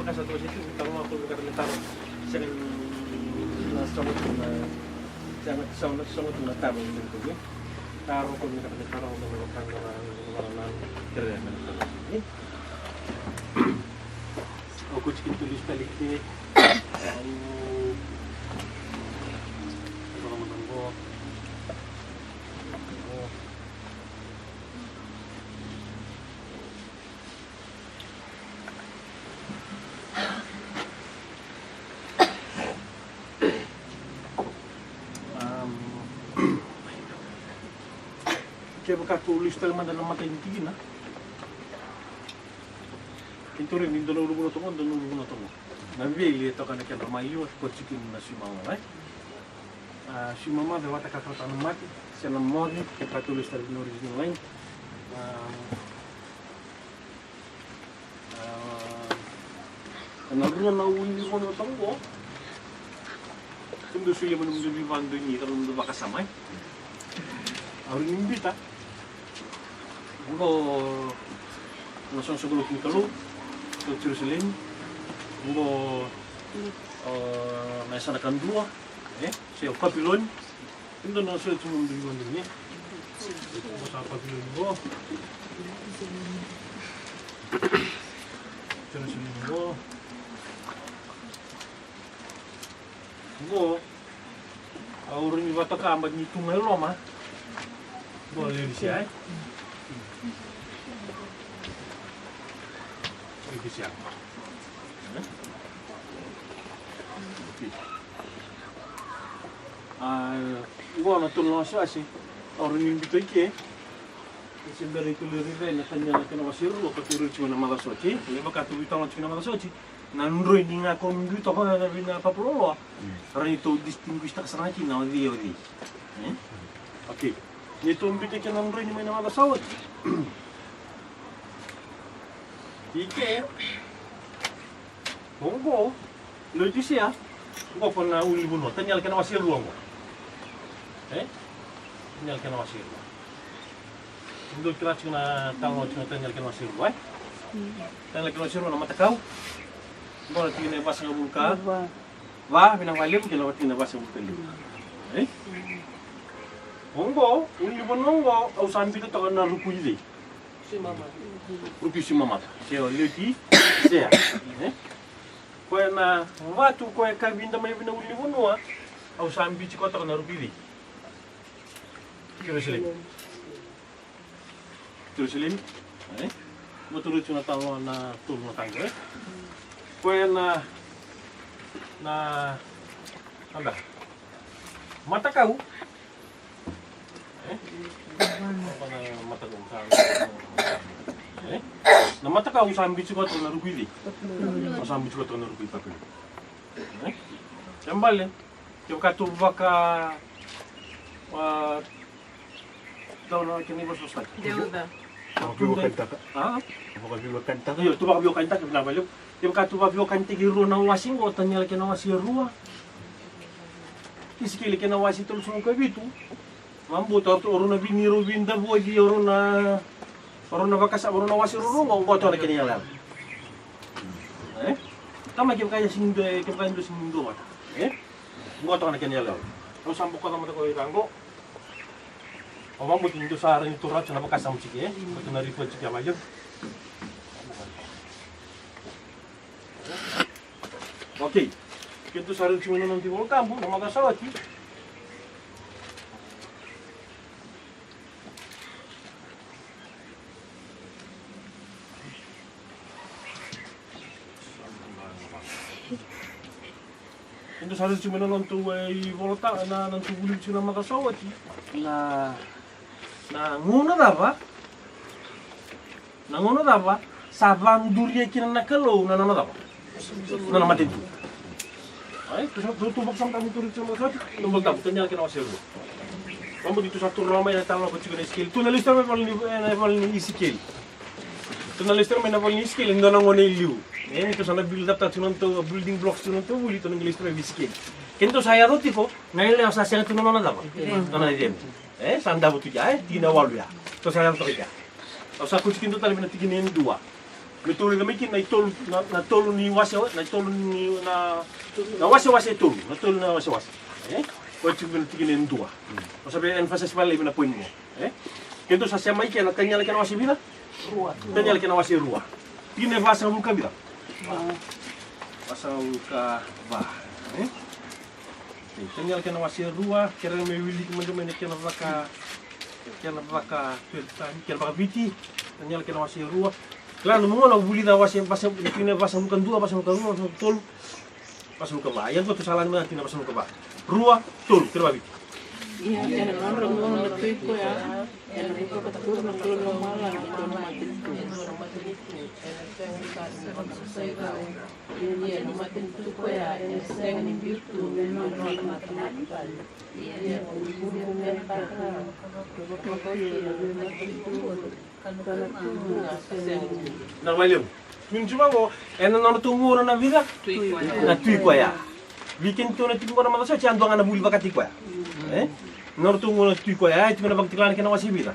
maka satu situ tahu aku karena taruh sering sangat taruh itu taruh kalau karena taruh untuk orang keren ini aku cikin tulis balik ni Kaya tulis talaman dalam mata ini tinggi na. Itu rin din dalam lupa notong, dalam lupa notong. Nabili ito kana kaya mayo at kotsikin na si mama, right? Si mama dapat kakakatan mati, siya na modi kaya tulis talaga ng original line. Nagro na uli ko notong ko. Kung gusto niya manong bando niya, kalau nung bakasamay. Awin imbita. Ngo langsung sebelum nikah ke Jerusalem, ngo naisanakan dua, saya Babylon, itu nasi cuma beriman ini, masa Babylon ngo, Jerusalem ngo, orang ini batak amat ni tungai Roma, boleh disiai. Bisa. Gua natulong siya si orang yang gitu ke. Sembari itu lari na tanya na kena wasir lo katuru cuma nama soci, leba katuru tahu cuma nama soci. Nandro ini ngaku minggu toh kan ada bina apa perlu. Orang itu distinguish tak sana cina dia. Oke. Itu mungkin kita nandro ini nama soci. Ike, bongo, lucu sih ya. Gua pernah uli bunuh, tanyal kena wasir ruang gua. Tanyal kena wasir ruang. Untuk kira cina tahu cina tanyal kena wasir ruang. Tanyal kena wasir ruang nama takau. Gua nanti kena bahasa ngabuka. Wah, binang walim kena nanti kena bahasa ngabuka liu. Bongo, uli bunuh gua, au sambil itu tak kena rupu jadi. Rupi si mama, saya lagi, saya, kau na waktu kau kabin damai bina uli bunua, au sambil cikot tak naruh pilih. Jerusalem, betul cuma tahu na turun tangga, kau na apa? Mata kau, mata kau. Na mata ka usang bicho ko na rugili. Usang bicho ko na rugili papel. Kembali. Kaya ka tuwa ka daw na kini bos bos. Deuda. Biwa kanta ka. Biwa kanta ka. Yo tuwa biwa kanta ka na balo. Kaya ka tuwa biwa kanta giro na wasing o tanyal ka na wasir ruwa. Kisikili ka na wasi tul sumo ka bitu. Mambu to oro na biniro binda bogi oro na bakas orang nawasi rurung ngau tu ada kini yang kama kita kaya singindo kita kaya indo singindo mata ngau tu ada kini yang kau sambuk kau mata kau iranggo orang buat indo sehari itu rat cina bakas samcik betul nari tu cik aja oke kita sehari cuma nanti mau kamu nama kasar lagi Itu sahaja cuma nanti volta nanti bulik cuma makan sawat na ngono apa? Na ngono apa? Saban duria kina nakalo na nama apa? Na nama itu. Ay, tu baksan kamu turun cuma satu, nombor tahu tanya kena wasir. Kamu itu satu ramai yang tahu apa cuma skill. Tu nalis terus paling skill. Tu nalis terus paling skill. Indo nang ngone liu. Itu sana build up tadi nonton building blocks tu nonton boleh tu nangis tu skill. Kento saya roti ko, ngayon lang sa siya tu nona dapat. Nona dia. Sanda butuh ya, tina walu ya. Tu saya roti ya. Kalau saya kucing tu tadi mana tinggi dua. Mituli na miki na tolu ni wase na tolu ni na wase tolu na tolu na wase. Ko tibin tigin dua. O sabe emphasis vale na point mo. Kento sa sema iki na kanya na wase bila. Rua. Kanya na wase rua. Tine vasa muka bila. Vasa muka va. Kanya na wase rua, kera me wili kumando me kena vaka kena vaka viti. Kanya na wase rua. Claro, mo na wili da wase tine vasa muka dua, vasa muka rua, tolu. Vasa muka va. Yang to salan me tine vasa muka va. Rua, tolu, kena viti. Iya, yang orang ngomong lebih ko ya. Yang itu kata ko na tolu no mala na tolu matin tu. Ini yang matin tu ko ya, yang seng ni bitu no matematika. Iya, buku mental. Na William, min cuma mo, na tungo na vida. Na tui ko ya. Weekend to na tingo na malaso, cian doang na buli bakati ko ya. Nortungo na tui ko ya, itu na bagtiklan kena wasi vida.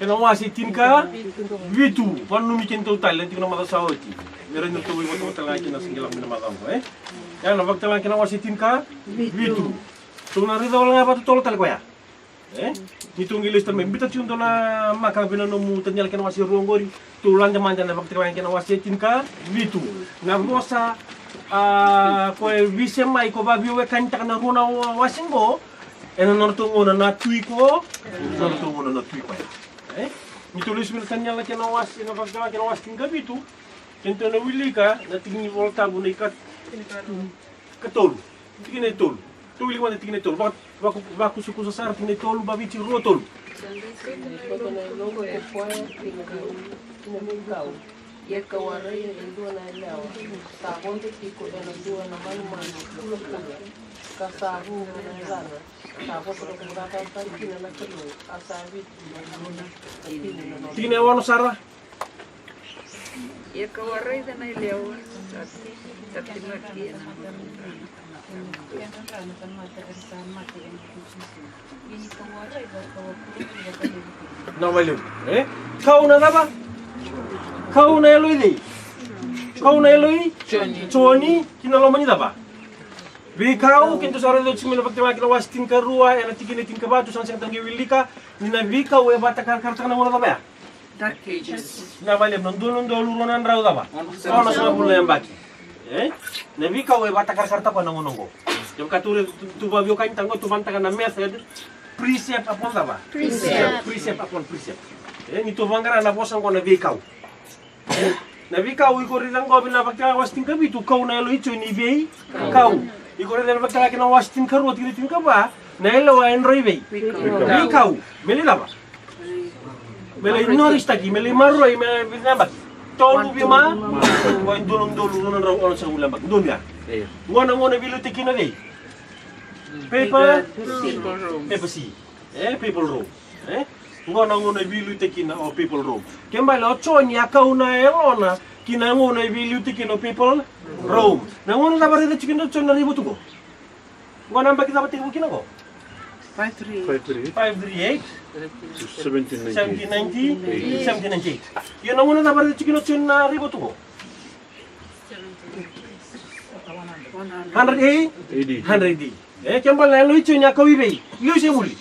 Kena wasi tinka, vitu, panu mikin total, itu na malaso oti. Meron na tuwi mo total kena singgilang minamagam ko Ya na bagtiklan kena wasi tinka, vitu. Tu na rida wala nga pa total ko ya. Itong ilistan mo, bita tiyon to na makabina no mu tanyal kena wasi rongori, tulan jaman na bagtiklan kena wasi tinka, vitu. Na mosa ko visem mai ko ba biwe kanta na runa wasingo ena nortungo na tui ko nortungo na tui ko ni tulis mil kanya la kena was na bagdala kena was tinga bitu kento na wilika na tingni volta bunika katol tingni tol tu wili wana tingni tol baku suku sasar tingni tol babici ro tol ya kawarai yang dua na ilaw sabon te tiko na dua na malu pula kasabu na ilana sabon pero kumrata pagi na kilo asabi tine wano sara ya kawarai na ilaw tapi mati na William kau na apa kau na eloi dei. Kau na eloi? Choni, kinalo manida ba? Bi kau kinto sare do chimelo bakte makina wastin karua ena tikine tinka batu sang sang tangi wilika ni na vi kau e bata kar na mona ba? Dark Ages. Na bale non dulu ronan rau da ba. Ono sa bulla yambaki. Na vi kau e bata kar pa na ngonongo. Jam kature tu ba bio kain tango tu banta kana method precept upon da ba? Precept upon precept. Ni tu vangara na bosang ko na vi kau. Na vi kau iko ridang ko bina bakta wastin ka bitu kau na elo icho ni bei kau iko ridang bakta kina wastin ka ro tiri tin ka ba na elo en roi bei vi kau meli laba meli norista ki meli marroi me bina bak tolu bima ko dolong non raw on sa ulam bak dunya ngona bilu tikina dei paper si people room ngona bilu tekina o people room kembali o choni akau na elona kina ngona bilu tekina people room na ngona dabari de chikino chona ribu tuko ngona mbaki dapat tibu kina ko 538 1798 yo na ngona dabari de chikino chona ribu tuko 100 kembali na lucu nya kau ibe liu semuli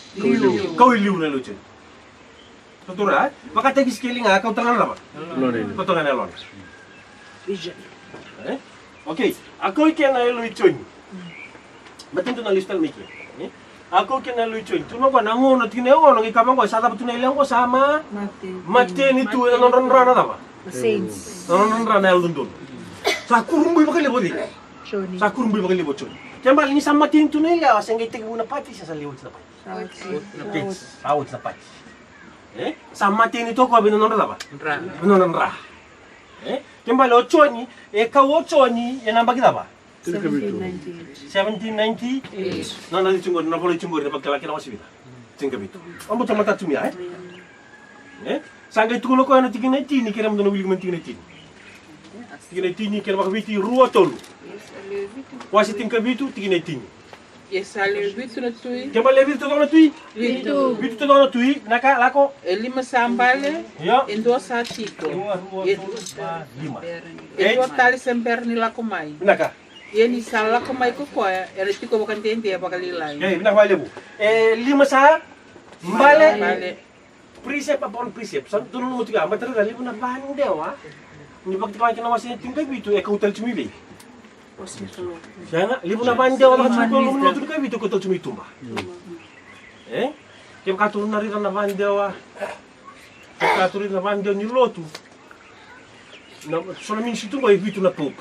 kau liu na lucu Tutura, maka tegi scaling kau tangan apa? Kau tangan elon. Vision. Okay, aku ikan elu ichon. Betul tu na listal miki. Aku ikan elu ichon. Tu no ba nango na tine o nang ikama ko sa dapat tu na ilang ko sama. Mate ni tu na non rana apa? Saints. Non rana elu dun. Sa kurumbu bakal lebo di. Sa kurumbu bakal lebo chon. Kembali ni sama tin tu na ya, senggai tegi una pati sa liwat sa pati. Awat sa pati. Sama tini to ko bino nonra ba? Bino nonra. Kembali ochoni, kau ochoni yang nambah kita ba? 1798. Nana di cunggur, napa di cunggur dapat kelaki nama sibita. Cingkap itu. Ambo cuma tak cumi ya? Sanggai tu kalau kau yang 1919 kira mendona willing 1919. 1919 kira mak biti rua tolu. Wasi tingkap itu 1919. E sale vitu na tui. Kembali vitu tong na tui. Vitu. Vitu tong na tui naka lako. E 5 sambale. Yo. E 2 satiko. 2, 5. E 2 tali semperni lako mai. Naka. E ni sala lako mai ko koya. E tiko bukan tente ya pakalilai. Naka bale bu. 5 sa mbale. Sambale. Precept upon precept. Sa tunun mo tiga matara dali mo na bandewa. Ni bakti pa kina wasi tingkay bitu e kautal chumi. Siya libo na bandewa mga chumi ko lumo tingkay bitu kautal chumi tumba. Kaya katulong na rin na bandewa. Kaya katulong na bandewa ni lotu. Sono situ ko bitu na pope.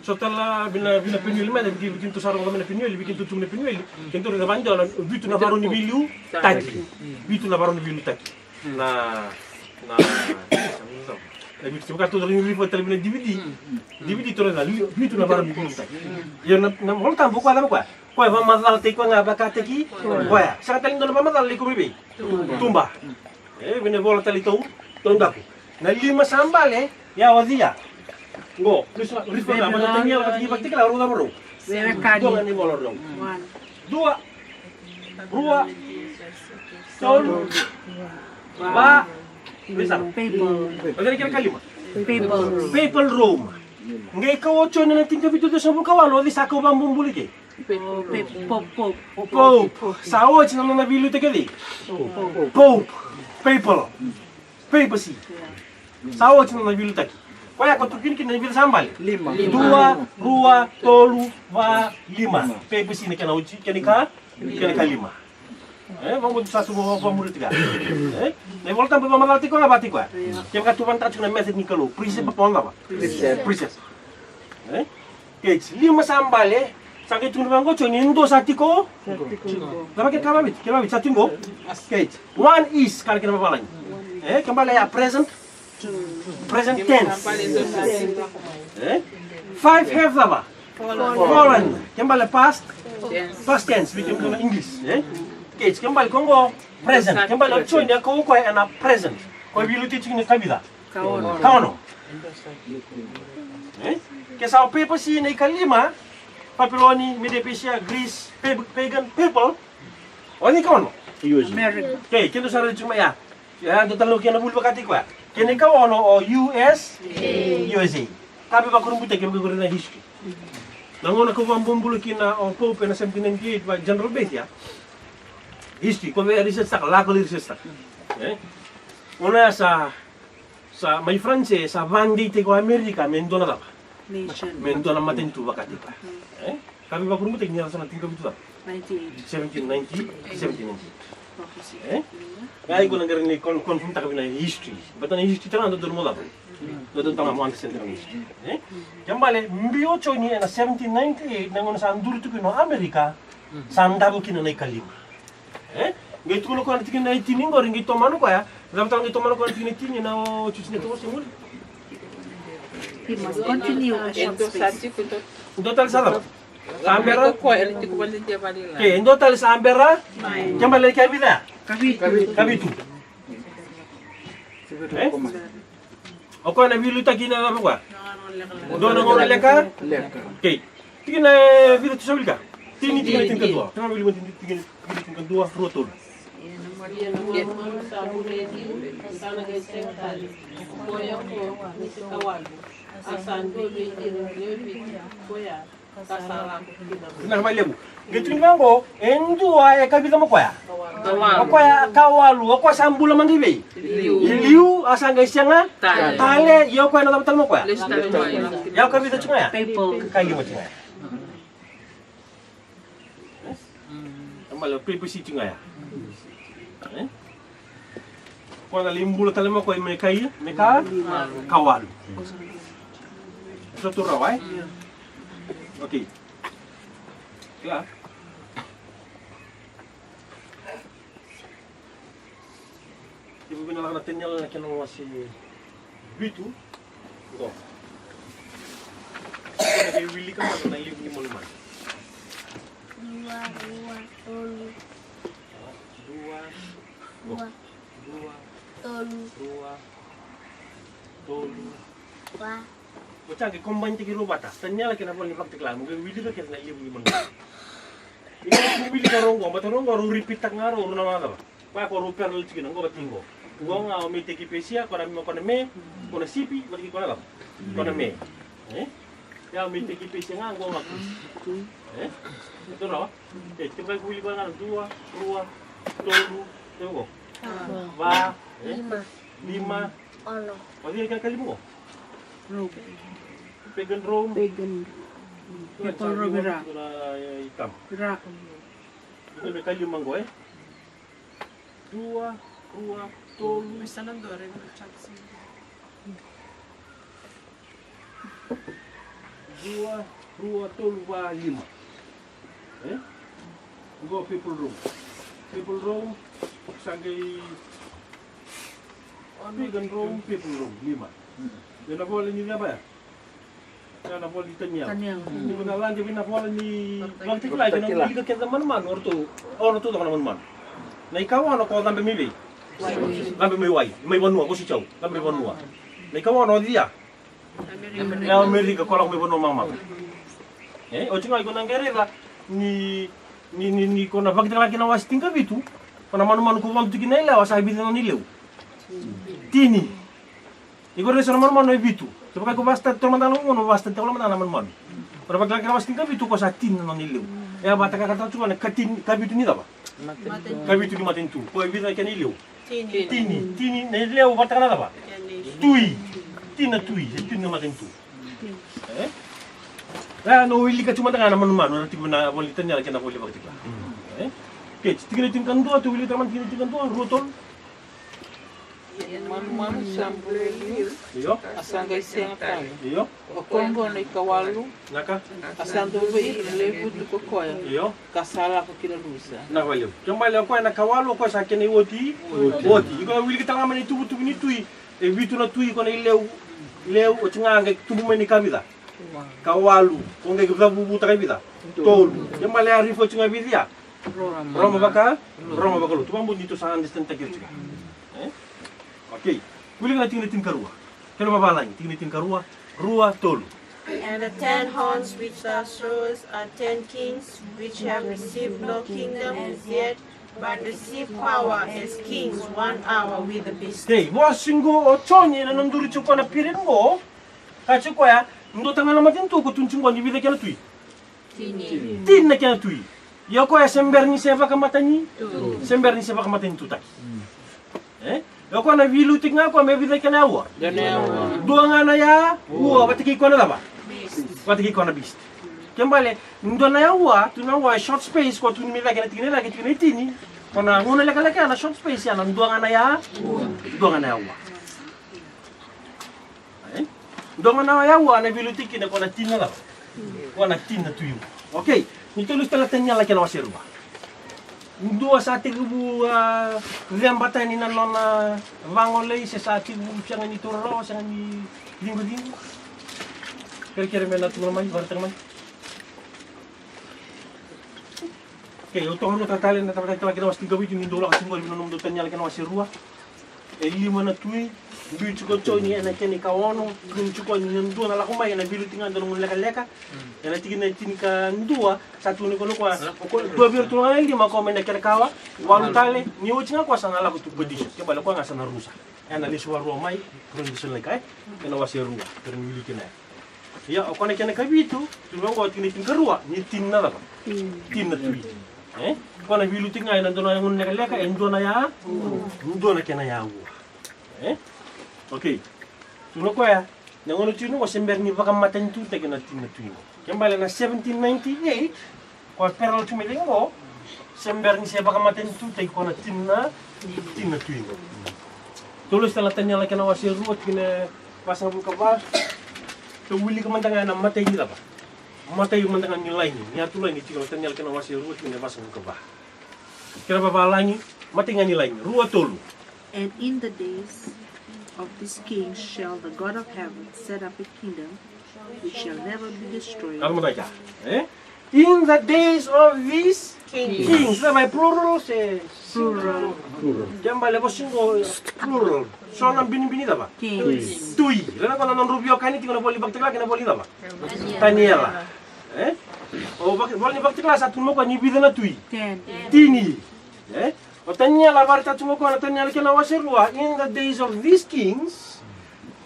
So tala bina pinueli mana bikin tu sarong kami na pinueli bikin tu tumne pinueli kento na bandewa na bitu na baru ni bilu tadi. Bitu na baru ni bilu tadi. Na bitu ka tu ring ripo tali bina DVD tu na bitu na baru ni bilu tadi. Yo na hol tambo ko alam ko. Ko va madal te ko nga bakate ki. Ko ya. Sa tali ndo na madal li ko bibi. Tumba. Bina bola tali tu tonda ko. Na 5 sambale ya wadia. Go, rifa na mana tengel kat gibak tikla ru baru. Dua ni bolor dong. 2 rua tol ba bisa ada kira kalima people room ngai ka 8 na tingka bitu sa kawalo di sa ko bambum bulike pop sa 8 na bilu te kedi pop people si sa 8 na bilu taki Kaya kau tukin kena bilang sambal. 5. 2, rua, tolu, va, 5. Pepe sini kena uji, kena ka 5. Vamos satu bawa murid tiga. Nih volta bawa malati ko ngabati ko. Kaya ka tuwan ta chuna method ni kalu. Prinsip apa ngaba? Prinsip. Kaya 5 sambal Sakit tunu bango choni ndo satiko. Lama kita kababit, satu ngo. Kaya 1 is kala kena babalan. Kembali ya present tense. 5 have lava. Fallen. Kembali past tense. Bikin kena English. Okay, kembali Kongo present. Kembali choy dia ko ko na present. Ko bilu teaching ni kabida. Kaono. Kesa people si ni kalima. Papiloni, Medo-Persia, Greece, pagan people. Oni kaono. Okay, kendo sara cuma ya. Ya, total lo kena bulba kati ko. Kene ka ono o USA. Tapi ba kurang buta kembe kurang na history. Nangono ko bambulu kina o Pope na 1798 ba General Base ya. History ko be research sa lako research sa. Una sa mai France sa bandite ko America mendona da. Mendona matentu ba kati pa. Tapi ba kurang buta kina sa tingka bitu. 1790. Kaya ko nang ni konfronta kami na history. Bata na history tanga do mo da. Do tanga mo antecedent ng history. Kambale mbio cho ni na 1798 nangon sa anduru to kino America sandabu kino na kalima. Ngait ko ko tikin na itinin ngor ngito mano ko ya. Dapat ngito mano ko tikin na o chuchne to simul. He must continue a short space. Total salam. Sambera ko erti ko balik dia balila. Okay, in total sambera. Kambale kabida. Kabitu. Ako na bilu ta gina na ko. Do na ngora leka? Okay. Tingin na bilu to sabilka. Tingin dua. Tama bilu tingin dua rotol. Nah, balik. Gitu ni bangko, endua kabita mo kwaya. Kawalu, ako sambula mangibe. Liu asang guys yang tale, yo kwaya na tamal mo kwaya. Yo kabita chunga ya. Kali mo chunga. Amalo prepisi chunga ya. Kwa limbula tale mo kwaya meka kawalu. Satu rawai. Okay. Klar. Ibu bina natin niya lang na si Bitu. Ito. Nag-iwili ka man na ilip ni Molman. Dua. Bocah ke combine tiki robata. Tanya lagi nak boleh praktik lah. Mungkin wili ke kena lihat gimana. Ini wili karonggo, betul ronggo ru repeat tak ngaro ru nama apa? Pak ko ru perlu tiki nanggo batingo. Ngo ngau mi tiki pesia, kau nak me, kau nak sipi, bagi kau nak apa? Kau nak me. Ya mi tiki pesia ngau ngaku. Betul lah. Coba wili kau ngaro 2, 3, tengok. Ba, 5. Ano? Pwede ka kalimo. Robe. Pagan Rome. Pagan. People Rome Iraq. Itam. Iraq. Ito may kalimang ko 2, 3, Isa lang doon rin ang chat siya. 2, 3, 5. Go People Rome. People Rome. Sagay Pagan Rome, People Rome, 5. Yan na bola ni ba? Yan na bola ni Tanyang. Hindi ko na lang, hindi na bola ni... Bakit ko lang, hindi ka kita man-man, or to ka naman-man. Na ikaw ano ko lambe mili? Lambe may way, may wanua, ko si Chow, lambe wanua. Na ikaw ano dia? Na Amerika ko lang may wanua mama. O chinga ko nang gerera ni ko na bakit lang kinawas tingka bitu. Pana manu-manu ko wang tukin nila, sa ibitin na nilew. Tini. Igor na sa naman bitu. Kapag ko basta tumantan mo, basta tawala man naman. Pero pag lagi nawas tingka bitu ko sa tin na nilew. Ya bata ka kata tuwa na katin kabitu ni ba? Kabitu ni matin tu. Ko ibita ka nilew. Tini nilew bata ka na ba? Tui. Tina tui, tin na matin tu. No willi ka tumantan naman, nanti na walitan niya kina wali bakit ka. Okay, tingin kanto at willi taman tingin kanto rotol. Manu sample Iyo. asanga isenga tano. Iyo. Okombo na ikawalu Naka. asando be levu duko koya. Iyo. Kasala ko kila lusa. Na wali. Jambale ko na kawalo ko sa kene oti. Iko willi ka tanga mani tubu ni tui. E vitu na tui ko na leu o tinga ngai tubu mani kamida. Kawalu ko ngai ka bubu ta kamida. Tolu. Jambale arifo tinga bidia. Roma baka lu. Tu mambu dito sa understand ta kirchika. Okay. Willi ka tingin karua. Kano babalang tingin karua. Rua tolu. And the 10 horns which thou showest are 10 kings which have received no kingdom as yet, but receive power as kings 1 hour with the beast. Okay, wasingo o chonye na nanduri chuko na pirin mo. Kachu ko ya, ndo tanga na matin tu ko tunchungwa ni bida kena tui. Tin na kena tui. Yoko ya sember ni seva kamatani. Sember ni seva kamatani tu tak. Yoko na vilu tinga ko me bida kena wa. Dua ngana ya, wa batiki ko na ba? Batiki ko na beast. Kembali, ndo na ya wa, tunawa short space ko tunimila kena tingene tini. Kona nguna leka na short space ya na dua ngana ya. Dua ngana ya wa. Dua ngana ya wa na vilu tikina ko na tina la. Ko na tina tuyu. Okay, nitulis tala tanya la kena wasirwa. Dua sa tigu viambata ni nalona vangole se sa tigu siang ni turro siang ni dingo. Kira-kira mena tu mai bartang mai. Okay, utong no tatalen na tatalen kena wasti gawi ni dola kasi ngol binom do tanya la kena wasirwa. Lima na tui biu chuko choni na keni kawono kun chuko ni ndo na la kuma na bilu tinga ndo leka na tigina tinka ndua satu ni kono kwa dua biru tu ngai lima ko mena kere kawa walu tale ni uchinga kwa sana la kutu godisho ke bala kwa ngasa na rusa na liswa ro mai kun disul kai kena wasiru ter mili kena ya o kone kena kabitu tu ngo tigina tinka ruwa ni tinna la tinna tui kona bilu tinga na ndo na ngun leka ndo na ya ndo na kena ya Okay. Tuno ko ya, nangono tino ko sember ni baka matan tu te kena tin tuino. Kembali na 1798, ko perol tumilingo, sember ni siya baka matan tu te ko na tin tuino. Tulos tala tanya la kena wasir ruot kena pasang buka ba. To wili ka mandanga na matay nila ba. Matay yung mandanga ni lain ni. Ya tulay ni tino tanya la kena wasir ruot kena pasang buka ba. Kira babalangi matay nga ni lain. Ruot tolo. And in the days of this king shall the God of heaven set up a kingdom which shall never be destroyed. In the days of this Kings. Kings, by plural say plural. Kembali po singo plural. So nang bini-bini ba? Kings. Tui. Lana ko non rubio kani tingo na boli baktikla kina boli ba? Taniela. O boli baktikla sa tumo ko ni bidana tui. 10. Tini. O Taniela barta tumo ko na Taniela kina wasirwa in the days of these kings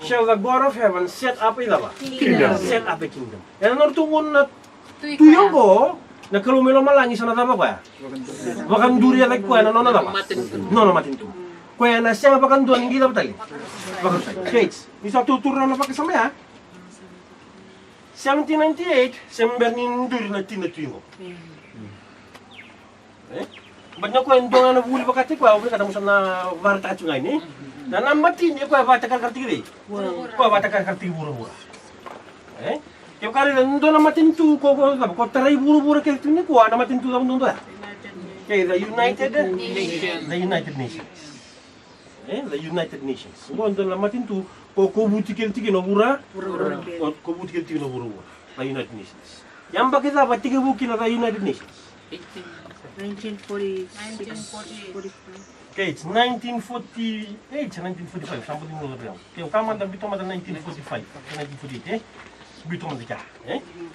shall the God of heaven set up a Kingdom. Set up a kingdom. And nortungon na tuyo ko na kalumelo malangi sana tama ko ya. Bakan duriya like ko na nona tama. No matintu. Ko ya na siya bakan duan hindi dapat tali. Bakan States. Isa tuturo na pakisama ya. 1798 sembernin duri na tinatuyo. Banyak ko endo na buli bakati ko awal kata musan na varta chungai ni. Na namatin ko bata karti di. Ko bata karti buru-buru. Yung kari nando na matintu ko taray buru-buru kay tuni ko na matintu da mundo da. Okay, the United Nations. The United Nations. Ngondo na matintu ko buti tiki no bura. Ko buti tiki no buru. The United Nations. Yang bakita ba tiki buki na the United Nations. 1946. Okay, it's 1948, 1945. Somebody knows about it. Okay, kama nang bito mata 1945, 1948. Bito man dika.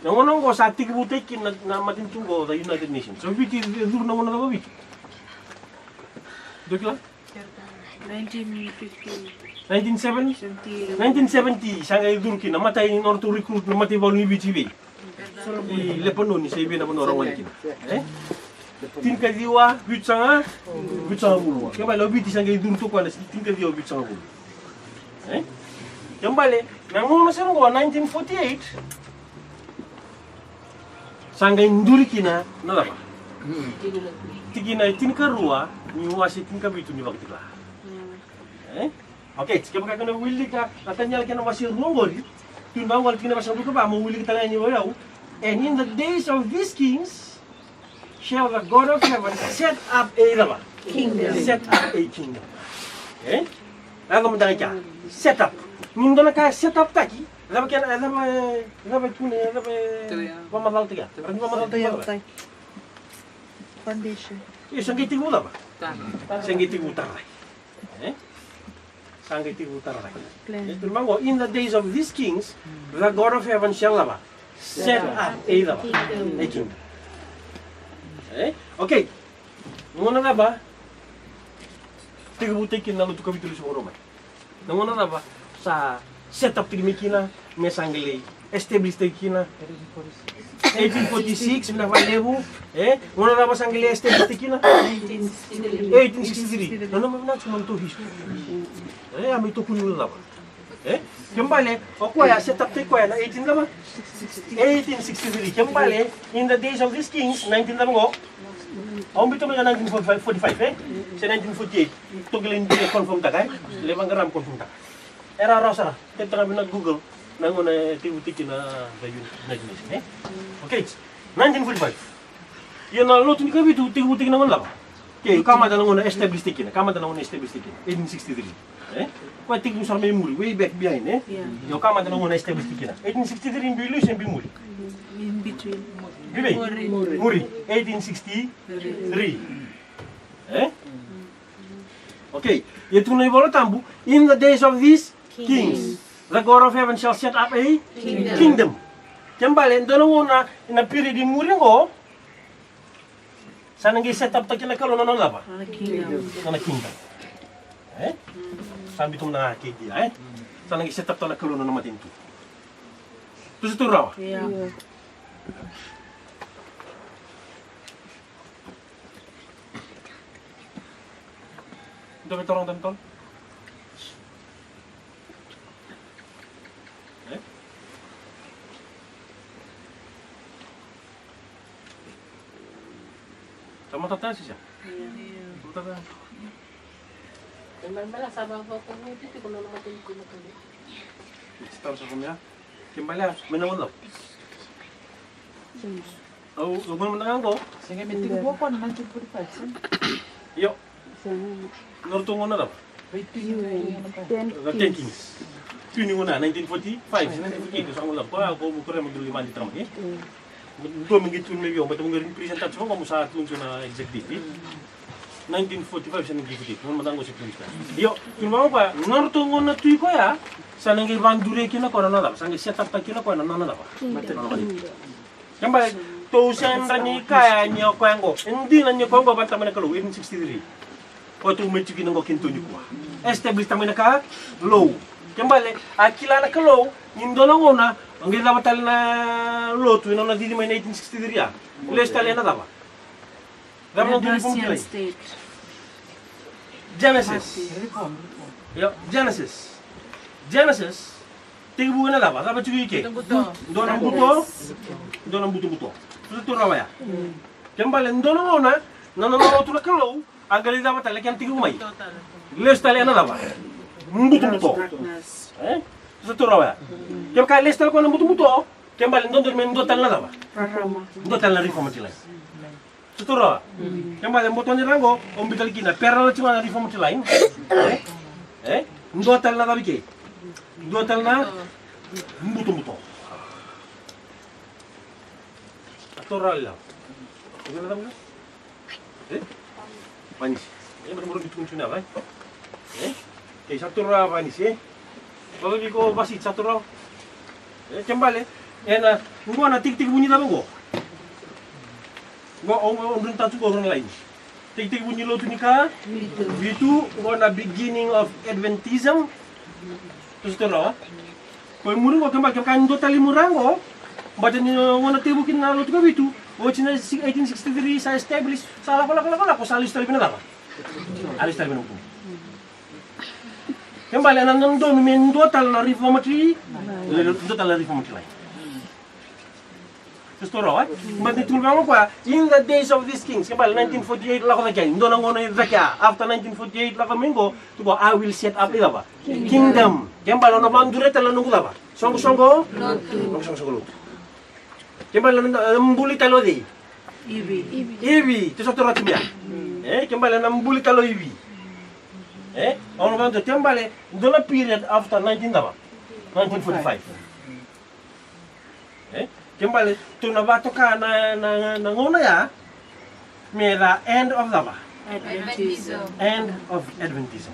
Nang unang ko sa ating butik na matintungo the United Nations. So biti dur na muna ba biti? Dokla? 1950. 1970. 1970 sangay dur ki namatay in order to recruit namatay balu ni BTV. Di Lebanon ni sebe na orang walikin. Tin kadiwa bitsanga bulu. Kembali biti sangay dur to kwa tin kadiwa bitsanga bulu. Kembali nang sa ngo 1948 sangay nduri kina na ba? Tigina tin karua ni wasi tin kabitu ni bakti la. Okay, kaya kana willi ka natanyal kana wasi rongori. Tin bangwal kina basang ko ba mo willi ka tangan ni wayaw. And in the days of these kings shall the God of heaven set up a kingdom. Set up a kingdom. Lalu mendengar set up. Nindo na ka set up taki. Lalu kan lalu tune lalu pamadal tiga. Berarti pamadal tiga. Foundation. Sangay tigu ba? Sangay tigu taray. Sangay tigu taray. Ito mango in the days of these kings the God of heaven shall set up a kingdom. Okay. Muna na ba? Tiga-butikin na luto kapitulo sa Roma. Muna na ba? Sa set up tigmikina, may sanggili, establish tigkina. 1846, pinapalebu. Muna na ba sanggili, establish tigkina? 1863. Ano naman na sumanto history? May tukunin na ba? Kembali, kuya, set up kuya na 18 naman. 1863. Kembali, in the days of these kings, 19 naman ko. Ang bito mo na 1945, sa 1948. Tugilin din confirm takay. Limang gram confirm takay. Era rasa, kita kami nag-Google, nanguna tibutik na the United Nations. Okay, 1945. Yan na luto ni kami tibutik na lang. Okay, kama na nanguna establish tikin, 1863. Kaya tignan sa may muli, way back behind, Yung kama na nanguna establish tikin. 1863 yung bilis yung bimuli. In between. Bibi? Muri. 1863. Okay, ito na yung tambu. In the days of these kings, the God of heaven shall set up a kingdom. Kembali, doon na period yung muri ko, saan nang set up tayo kinakaroon na ba? On a kingdom. Na kingdom. Sabi itong nakakikita, Saan nang set up tayo nakaroon na matin ito. Ito sa turaw. Yeah. Ito may torong tantol. Sama tatan siya. Sama tatan. Mala sama ko mo dito ko na naman ko na. Start sa kumya. Kimbala, menawon daw. Oh, lugon mo na ko. Sige, may tingbo ko na 1945. Yo. Nortungo na daw. Wait, tingbo. The 10 Kings. Tuning mo na, 1945, 1948. Sa ulam ko, ako mo kore magduliman dito naman. Dua minggu tu maybe orang betul mengirim presentasi kamu saat lunch na executive. 1945 siya nag-executive. Nung matango si Prince. Yo, kung pa, nartungo na tuyo ko ya. Sa nang ibandure kina ko na nada. Sa nang setup ta kina ko na nada pa. Yang ba, to siya rani kaya niya ko yango. Hindi na niya ko ba banta man kalu 1863. O to may chikin ngo kinto niyo ko. Establish tamin ka low. Yang ba, akila na ka low, nindo lang una. Ang gila batal na loto, yun ang nadili may 1963 ah. Ules tali na dapat. Dapat nang dili pong kilay. Genesis. Genesis. Tiga buwan na dapat. Dapat juga ike. Doon ang buto. Ito rawa ya. Kembali, doon ang una, nananawato na kalaw, ang gali dapat tali kaya tiga umay. Ules tali na dapat. Buto. Ito rawa ya. Kaya kaya ules tali ko ng buto. Kembali, doon may dotal na dapat. Dotal na reforma tilay. Sutura, yang paling botol ni rango, bital kina, pera la cuma reform lain, dua tal na tabi ke, dua tal na, buto. Sutura lah, apa nama dia? Panis, baru bitung cuna apa? Sutura panis, kalau diko basit sutura, kembali, gua na tik bunyi tahu gua. Gua orang tahu orang lain. Tik bunyi lo tu ni ka? Itu gua na beginning of Adventism. Terus terus. Kau muru gua kembali kan total murango. Baca ni gua na tibukin na lo tu ka itu. Oh China 1863 saya establish. Salah ko salis tali pinata. Alis tali pinata. Kembali nan don men total na reformatory. Total na reformatory. Terus but ditulungan ko in the days of these kings, kembali 1948 lah ko na kaya, doon ang una yung zakya, after 1948 lah kami ko, tubo, I will set up ito ba? Kingdom. Kembali na bandure tala nung ba? Songgo? Songgo. Kembali na mbuli talo di? Ibi. Itu satu ratu biya. Kembali na mbuli talo ibi. Ono bandure, kembali, doon na period after 1945. Kembali, tu na bato ka na nguna ya, mera end of the End of Adventism.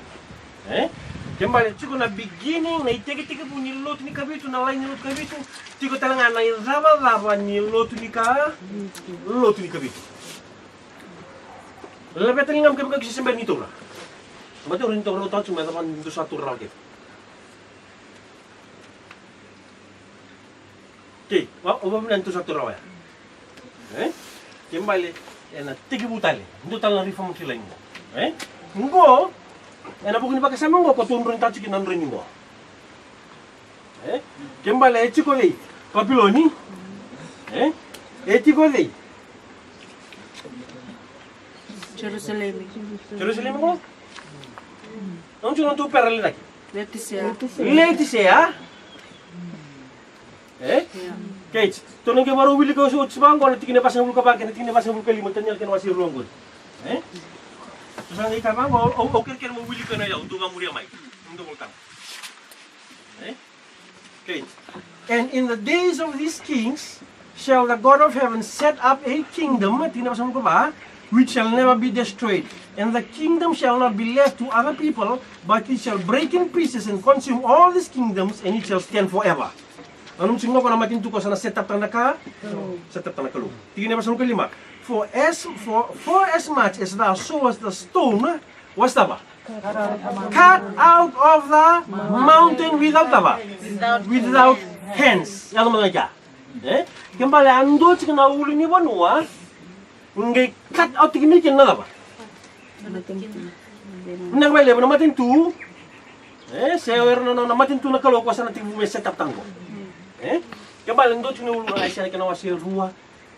Kembali, cukup na beginning, na itika bunyi lot ni kabitu, na lain lot kabitu, cukup talangan na raba ni lot ni kabitu. Lebih telingam kami kasi sembar nito lah. Betul nito orang tahu cuma teman itu satu rakyat. Okay, apa itu satu rawa ya? Kembali, na tiga butali, total na reform sila ingo. Ngo, na bukan pakai sama ngo, patun rin taci kinan rin ingo. Kembali, eti ko dei, Babiloni, eti ko dei. Jerusalem ko? Ang cuma tu perali lagi. Letizia. Kaya, tunang ke baru bili kau suut sebang kau nanti kena pasang bulu kapal, nanti kena pasang bulu kelima, tanya kena masih ruang gol. Terus nanti kamang kau, okey kena mau bili kena ya untuk kamu dia mai, untuk voltang. Okay. And in the days of these kings, shall the God of heaven set up a kingdom, tinggal pasang bulu kapal, which shall never be destroyed, and the kingdom shall not be left to other people, but it shall break in pieces and consume all these kingdoms, and it shall stand forever. Anong singo ko na matin tu ko sana setup tanah kalu. Tingin na pasal kelima. For as much as thou sawest the stone, what's that? Cut out of the mountain without without hands. Yang mana aja? Kembali ando cina ulu ni wanua, nggak cut out tingin ni kena apa? Nang balik apa namatin tu? Saya orang namatin tu nak kalau kuasa nanti buat setup tanggo. Kembali ndo cina ulu Aisyah kena wasi rua,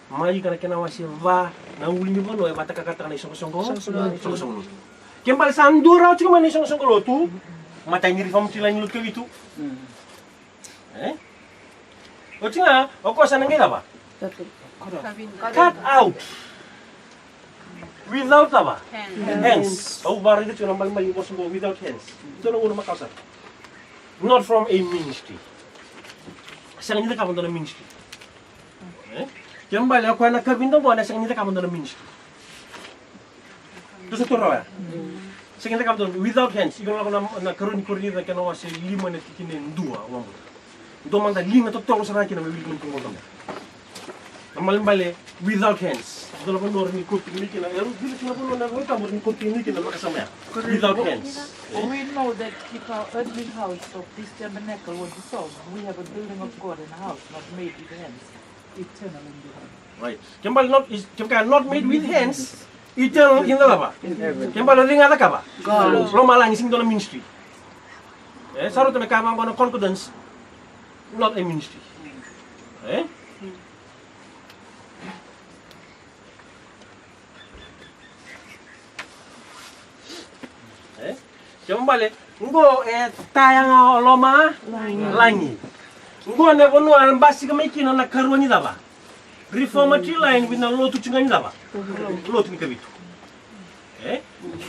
mai kena wasi va, na ulu ni bono bata kakata na isong-songgo. Kembali sandura cuma ni isong-songgo lo tu, mata ni reform sila ni lutu itu. O cina, o kuasa nangge apa? Cut out. Without apa? Hands. Oh, baru itu cuma mali without hands. Itu nang uno makausa. Not from a ministry. Sekarang kita kapan dalam ministry? Kembali aku anak kabinda bo ana sing nita kamu dalam ministry. Terus itu rawa. Sing nita kamu without hands. Ikan aku na karuni na kana wasi 5 na tikinin 2 wambo. Do manda linga to tolo saraki na mabili ko ngom. Namalin bale without hands. Do la ponor ni kupi ni kina. Ero dili kina ponor na ko tambor ni kupi ni kina makasama. Without hands. We know that if our earthly house of this tabernacle was dissolved, we have a building of God in a house not made with hands, eternal in the heaven. Right. Kembali not made with hands. Eternal in the lava. Kembali ringa ta kaba. Lo malang sing do na ministry. Sarot na kama ko na confidence. Not a ministry. Kembali, ngo tayang loma langi. Ngo ne bono an basi kama ikina na karwani daba. Reformatory line with na lotu chungani daba. Lotu ni kabitu.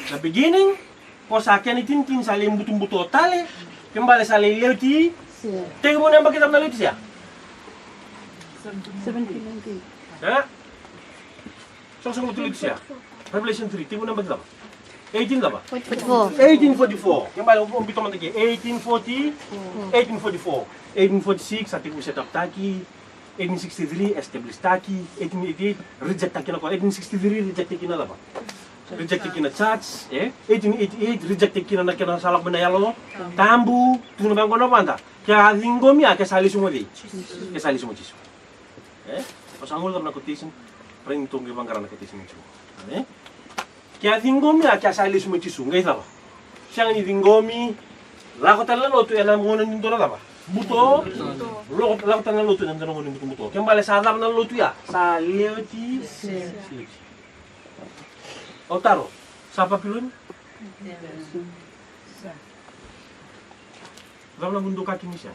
The beginning, ko sa akin itin saling butung-buto tale, kembali saling leuti. Tengok mo na bakit ang nalito siya? 17. So tuloy siya. Revelation 3, tingnan mo na bakit ba? 18 ba? 44. 1844. Kembali mo bito man tagi. 1844. 1846 ating set up taki. 1863 establish taki. 1888 reject taki na ko. 1863 reject taki na ba? Rejected kina church, 1888 rejected kina na kina salak benayalo, tambu, tunu bang kono panta. Kaya hingomi ya sali semua di, sali semua cisu. Pas angul tam na kotisin, pring tunggu bang karana kotisin cisu. Kaya hingomi ya sali semua cisu, ngai taba. Siang ni hingomi, lako talan lo tu elam ngono nindora taba. Buto, lako talan lo tu nindora ngono nindora buto. Kembali sadam na lo tu ya, salioti. Otaro, siapa pilun? Vamos na mundo kaki misya.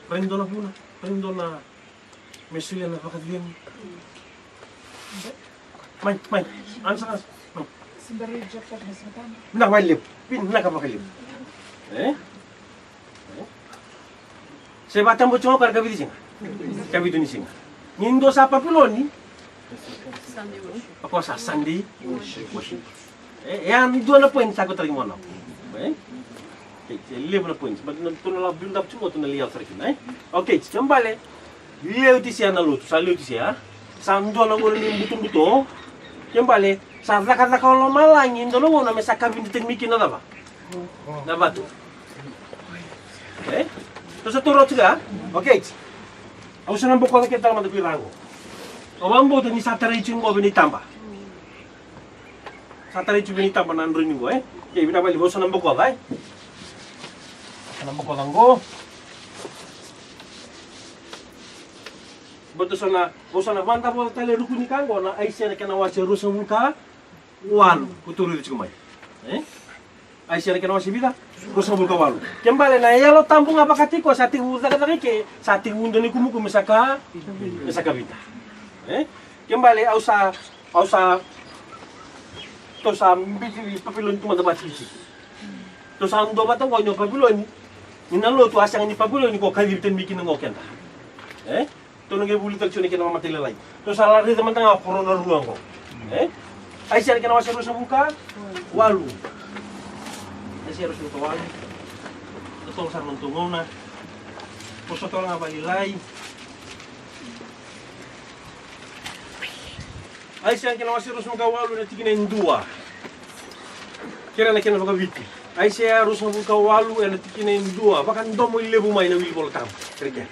Prendo na puna, prendo na mesuya na pakadlian. Mai, ansa. Sembari jacket hasmatan. Nak malip, pin nak apa kalip. Saya batang bocong kar kabidi singa. Kabidi ni singa. Nindo siapa pilun ni? Apa sa Sunday worship. Yan dua na points ako tadi mo na. Okay, live na points. But tuno la build up tumo tuno liya tadi na. Okay, kembali. Liya uti siya na luto, sa luto siya. Sa ndo na ngoro ni buto-buto. Kembali, sa zakata ka lo malangi ndo no na mesa kabin tekniki na ba? Na ba to? Terus turut juga. Okay. Aku senang buka kita dalam ada pirango. Obambo ni satare chungo binitamba. Satare chungo binitamba na ndro ningo Ke binabali boso nambo ko dai. Nambo ko dango. Boto boso na banda bo tale rukuni kango na aisya na kana wache ruso muka walu kuturu chumai. Aisya na kana wache vida ruso muka walu. Kembali na yalo tampung apa katiko sati uza kata ke sati undo ni kumuku misaka vida. Kembali ausa to sa mbiti papilon tu mata bati. To sa ndo batang ko nyo papilon ni nalo tu asang ni papilon ni ko kalibten bikin ngo kenta. To nge buli tak chune kena mati lelai. To sa lari teman tanga corona ruang ko. Ai sia kena wasa rusa buka walu. Ai sia rusa walu. To sa montongona. Poso to nga balilai. Ai siya kina wasirus mga walu na tiginin 2. Kira na kina mga viti. Ai siya rus mga walu na tiginin 2. Baka ndo mo ilebu may na wilbol tam. Kira.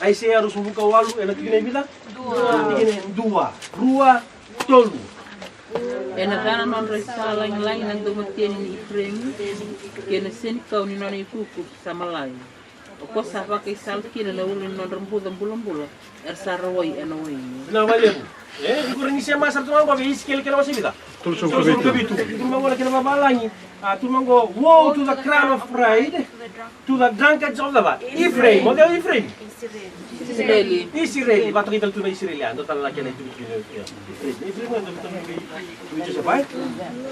Ai siya rus mga walu na tiginin bila? 2. Tiginin 2. Rua tolu. Ena kana non resa lang nang dumatian ni Ifrem. Kena sen kau ni non ifuku sama lain. Ko sa pa kay salki na ulin non rambulan. Ersaroi enoi. Na valeu. Igor ni siya masar tumango ba iskil kena wasi bida. Tulsong kabitu. Tumango na kena babalangi. Tumango woe to the crown of pride, to the drunkards of the Ephraim. What is Ephraim? Israeli. Israeli, bato kita tu na Israeliano, tala laki na itu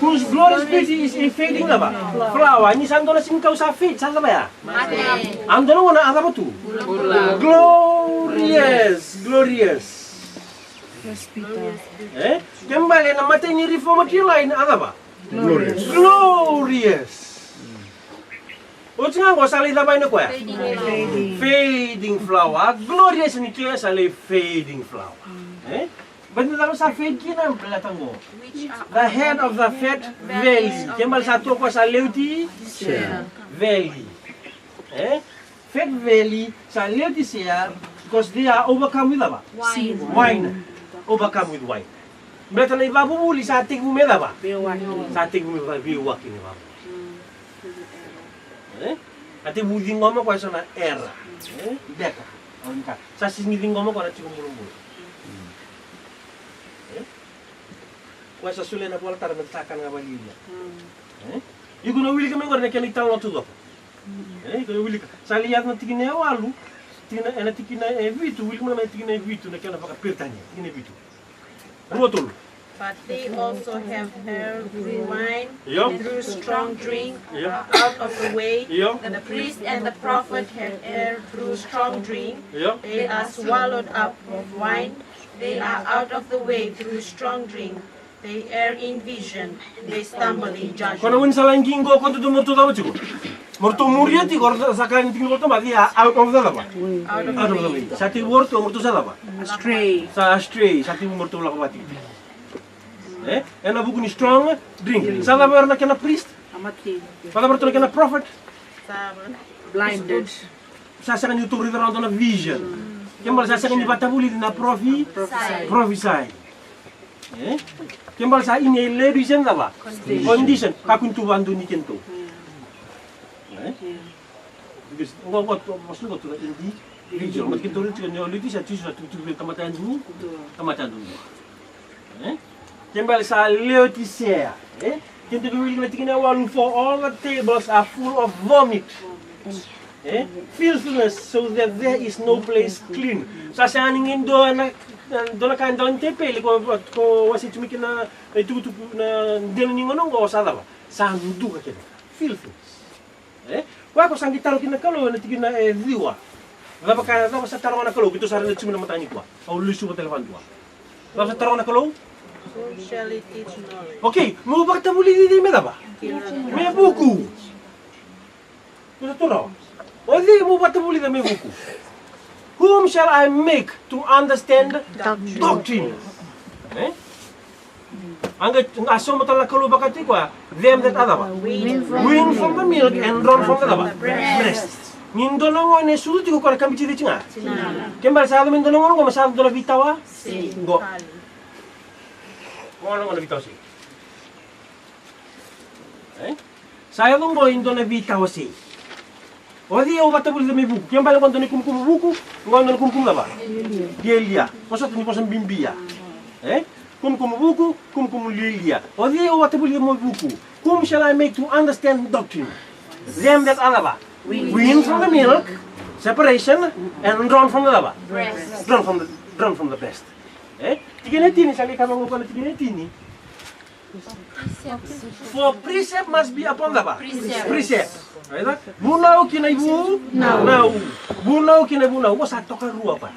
whose glorious beauty is fading na ba? Flower, ni sando na singkaw sa fade, saan ba ya? Ando na wana, ano ba tu? Glorious, glorious. Kembali na mata ni reformatory line, ano ba? Glorious. Glorious. O tinga ko sali dabay na ko ya? Fading flower. Glorious ni kaya sali fading flower. Benda dalam sa fade kina belakang mo. The head of the fat valley. Kembali satu ko sa leuti valley. Fat valley sa leuti siya because they are overcome with apa? Wine. Overcome with wine. Berarti na ibabu muli sa ating bumeda ba? Sa ating bumeda biwak ini ba? Ati budi ngoma ko sana era. Deka. Onka. Sa singi ngoma ko na chumulumbu. Ko sa sule na pola tar mentakan nga balila. Iku na wili kami ngor na kani talo tudo. Ko wili sa liat na tikine walu. Tina ena tikina vitu wili na tikina vitu na kana paka pertanya. Tikine vitu. Rotol. But they also have erred through wine, Yup. through strong drink, Yup. out of the way. Yup. The priest and the prophet have erred through strong drink. Yup. They are swallowed up of wine. They are out of the way through strong drink. They err in vision. They stumble in Kono judgment. win salang gingo ko tu morto daw chigo. Morto muriati ko sa kan tingin ko to magi out of the laba. Out of Out the of the way. way. Sati morto morto sa laba. Astray. Sa astray sati morto la ko mati. Ena buku ni strong drink. Sa laba na kana priest. Amati. Pada morto na kana prophet. Blinded. Sa sa kan tu river on a vision. Kembal sa kan ni batabuli na prophesy. Kembal sa ini levision laba. Condition kakuntu bandu ni kento. Because what maksud ko tu indi vision. Mat kento rin ni oliti sa tisu tu kamatan dulu. Kamatan dulu. Kembali sa Laodicea. Kento ko wili na walu for all the tables are full of vomit. Filthiness, so that there is no place clean. Sa saningin do na kan dalam tempel ko wasi tumikin na itu na del ni ngono go sa ba. Sandu ka kene. Filthiness. Kwa ko sang gitaro kinakalo na tigina diwa. Laba ka na sa taro na kalo gitu sa rin na matani ko. Au lusu ko telefon ko. Laba sa taro na kalo. Whom shall it teach knowledge? Okay, mau bakta muli di meda ba? Me buku. Kuda toro. Odi mau bakta muli di me buku. Whom shall I make to understand doctrine? Angga aso matala kalu bakati ko. Them that ada ba? Win from the milk and run from the ba? Breast. Mindolongo ne sudu ko kora kambi ciri cinga. Kembal sa mindolongo ko masam dola bitawa. Go. Ngomong na bitaw si. Saya dong go indo na bitaw si. Odi o batabul de buku. Yang bala kondo ni kumkum buku, ngomong na kumkum ba? Lilia. Masa tu ni posan bimbia. Kumkum buku, kumkum lilia. Odi o batabul de buku. Whom shall I make to understand doctrine? Them that alaba. Win from the milk, separation, and drawn from the lava. Drawn from the breast. Tiginetini, sali ka mga pala tiginetini. For precept must be upon the bar. Precept. Bunaw kinay bu. Now. Bunaw kinay bunaw. Ko sa toka rua pa.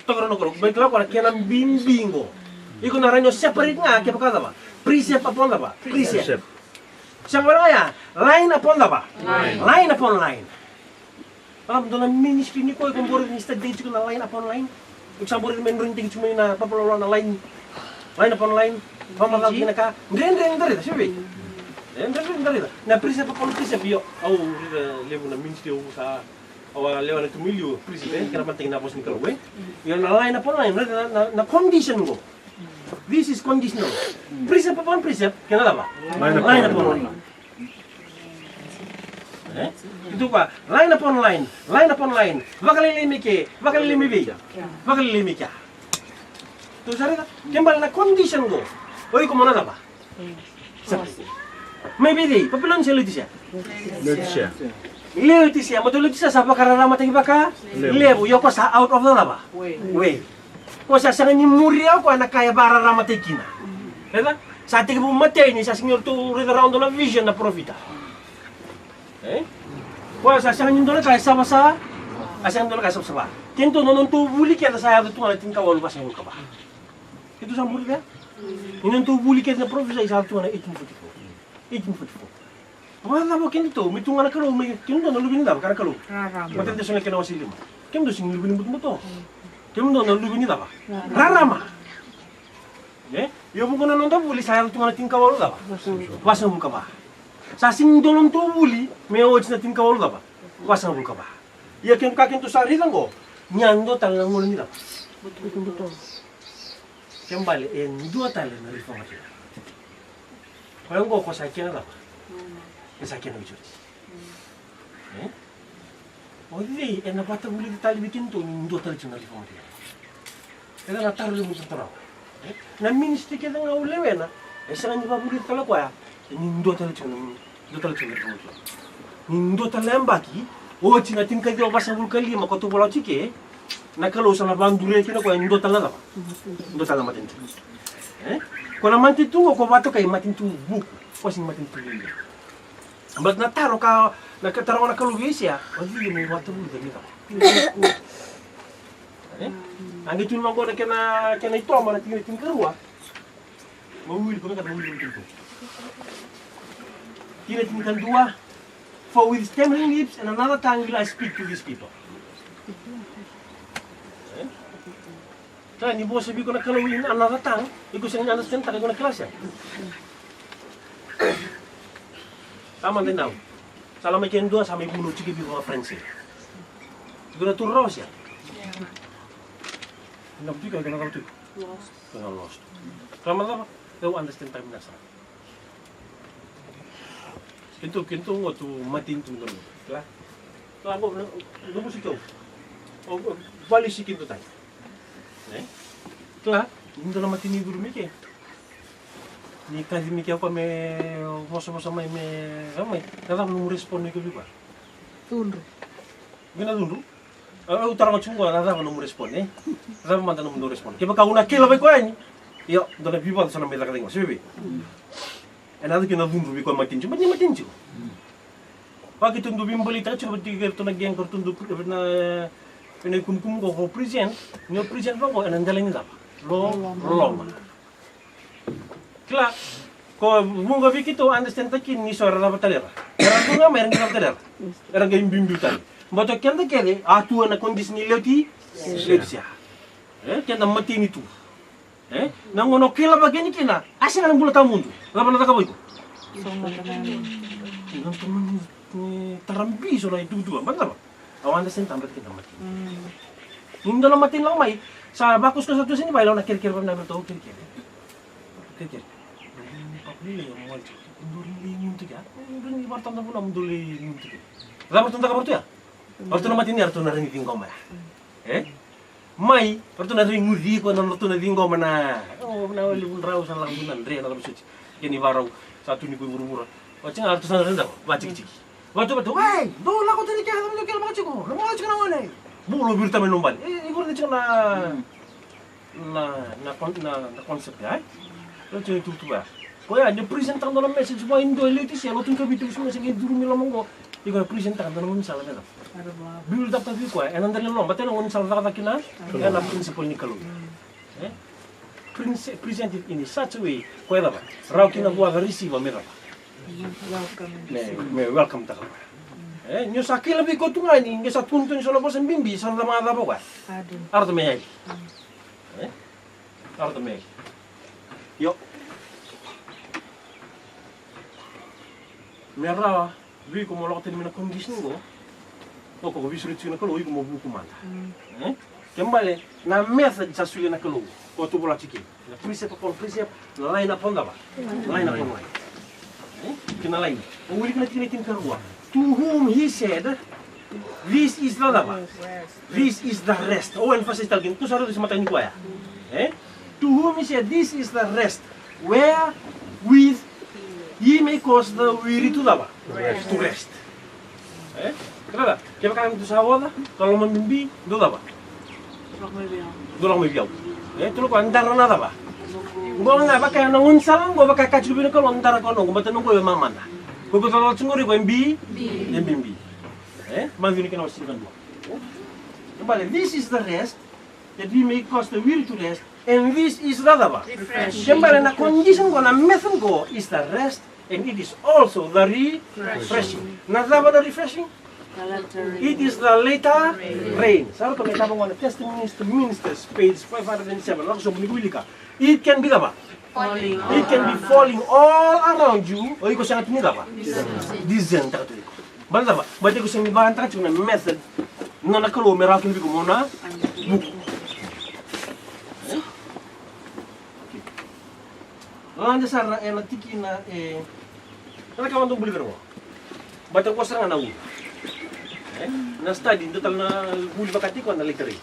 Toka no ko. Baiklah ko kaya nang bimbingo. Iko na ranyo separate nga kaya pa ba. Precept upon the bar. Precept. Siyang wala ya. Line upon the bar. Line upon line. Alam do na ministry ni ko kung boro ni study ko na line upon line. Example ni menrin tinggi cuma na papalolo na line upon line, pamalag na ka. Hindi dari dah, siapa? Hindi dari dah. Na prisa pa politis biyo. Au levo na ministry sa awa lewa na tumilyo prisa kaya manting na pos ni kalwe. Yan na line upon line na condition go. This is conditional. Prisa pa prisa kaya na ba? Line upon line. Itu pa, line upon line, vakalilimi ka. Tu sari ka, kembali na condition go. Oi, como nada ba? Maybe di, papilon siya. Leo ti siya, matulog siya sa pakararama tayo baka? Leo, yo ko sa out of the lava. Way. Ko sa sangan ni Muria ko na kaya bararama tayo kina. Kaya sa ating bumatay ni sa senyor to read around the vision na profita. Ko sa sangan ni doon kaya sa asang doon kaya sa Tinto nonon to buli kaya sa ayaw to natin kawal ba sa iyo ka ba? Ito sa Muria. Inon to buli kaya na profita isa to na 1844. Wala mo kinito, may tunga na kalo, may kinito na lubin nila, karang kalo. Matanda siya nga kinawasilim. Kinito siya lubin mo to. Kinito na lubin nila ba? Rarama. Yung mo ko na nung tabuli, sayang tunga natin kawalo ba? Wasang mo ka ba? Sa sindolong tubuli, may awards natin kawalo ba? Wasang mo ka ba? Iya kakinto sa rilang ko, nyando talagang mula nila. Kembali, dua tali na reformasi. Kaya ko sa akin na ba? Sa akin na bicara. Hindi, napata muli di tali bikin to, dua tali cuma reformasi. Kaya natar lu musuh terang. Na ministry kita nga ulewe na, sa kanya pa muli tala ko ya, dua tali cuma reformasi. Dua tali yang baki, cina tingkat dia pasang bulkali, maka tu bola cike, nak kalau sana bandure kena ko dua tali apa? Dua tali matin tu. Kalau matin tu, ko bato kay matin tu buku, pasing matin tu. But nataro ka, nakataro na kalugis ya, hindi mo wato mo dito. Ang ito naman ko na kena ito, ang mga tingin karuwa, mawili ko na katawili ko ito. Tinatingkan dua, for with stammering lips and another tongue will I speak to these people. Kaya hindi mo sabi ko na kalawin another tongue, ikaw siya nga understand, takay ko na kelas ya. Tama din daw. Salam ikan dua sama ibu lucu gibi mga friends eh. Guna turraw siya. Hinap di ka, gana tu. Gana lost. Tama ba? Kau understand time nasa. Kinto ngo tu matin tu dulu. Klah. Klah mo no musik kau. O bali si kinto tayo. Klah, hindi na matin ni guru mike. Ni kazi miki apa me moso-moso mai me ramai kada nu respond ni kebi ba tundu gina tundu utara macungo kada nu respond kada manda nu respond ke baka una kila ba ko ani yo dona biba sana me la kadingo sibi enado que na tundu bi ko matinju ba ni matinju pagi tundu bimbali ta chuba ti gerto na geng tundu na pene kum ko present ni present ba ko enandaleng da lo Kla, ko mungo bikito understand takin ni sora la batalera. Era tunga mer ngi batalera. Era ngi bimbutan. Mboto kenda kede atu na kondisi ni leuti sia. Kenda mati ni tu. Na ngono kila bageni kina. Asing nang bula tamundu. Laba na boy ko. Nang tumun ni tarambi so na itu dua. Banda ba? Awan understand tambat kita mati. Nindo na mati lang mai. Sa bakus ko sa tu sini bailaw na kir-kir ba na to kir-kir. Kir-kir. Ini yang mau cek, duri nyuntik ya, duri bartan tapu nam duri nyuntik. Lama tuh tak bertu ya? Bertu nama ini artu nari tinggal mana? Mai bertu nari ngudi ko nan bertu nari tinggal mana? Oh, mana libun rau sana lang bunan re nak bersuci. Ini barau satu ni ko murmura. Wacing artu sana rendah, baca cik. Bertu, hey, dola ko tadi kaya kamu kaya baca ko, kamu baca kana mana? Bulu birta menumbal. Ikut ni cik na konsep ya. Lo cik itu ya. Kaya ada presentang dalam message semua Indo elitis ya, lo tunggu bitu semua segi dulu milamong ko. Ikaw presentang dalam misalnya na. Build up tapi ko, enan dari lo, baten ngon sal kata kina, yan ang principle ni kalu. Present it in such a way, ko eda ba. Raw kina buwa receive mera. Welcome ta. Nyo sakil lebih ko tunga ni, ngi sa tuntun so labos ang bimbi sa mga dabo ko. Arto me. Arto me. Yo. Merah, vi como lo tenemos na condition go. O ko vi suru na kalo i como buku mata. Kembali na method sa sulu na kalo. Ko tu bola chiki. Na precept upon precept, na line upon ba. Line upon line. Kina line. O wili na tinitin karua. To whom he said, this is the lava. This is the rest. Oh, emphasis talgin. Tu saro sa mata ni ko ya. To whom he said, this is the rest. Where with ye may cause the weary to lava, to rest. Kenapa? Kaya kami tu sahawa kalau memimpi, do apa? Dolang may biyaw. Tulo ko andar na ba? Ngo nga ba kaya nangun salang go ba kaya kachu bin ko andar ko no, gumatan ko yung mamanda. Go go talo tsungori ko mbi, mbi. Man vini kana wasin kan mo. But this is the rest that we may cause the will to rest, and this is the other. Kembali na condition ko na method go is the rest, and it is also the refreshing. Nada ba the refreshing? It is the later rain. Sabi ko may tabang wana testimonies to ministers, page 507. Lako sa bunigwili ka. It can be ba? It can be falling all around you. O iko siya natin ba? Dizen ta katuliko. Banda ba? Bati ko siya mibahan ta katuliko na method na nakalo merakin bigo muna buku. Landa sarna natiki na Ano ka man itong buligan mo? Ba't ang kuwasara nga na ulo? Na-study, total na huli bakati ko na literary.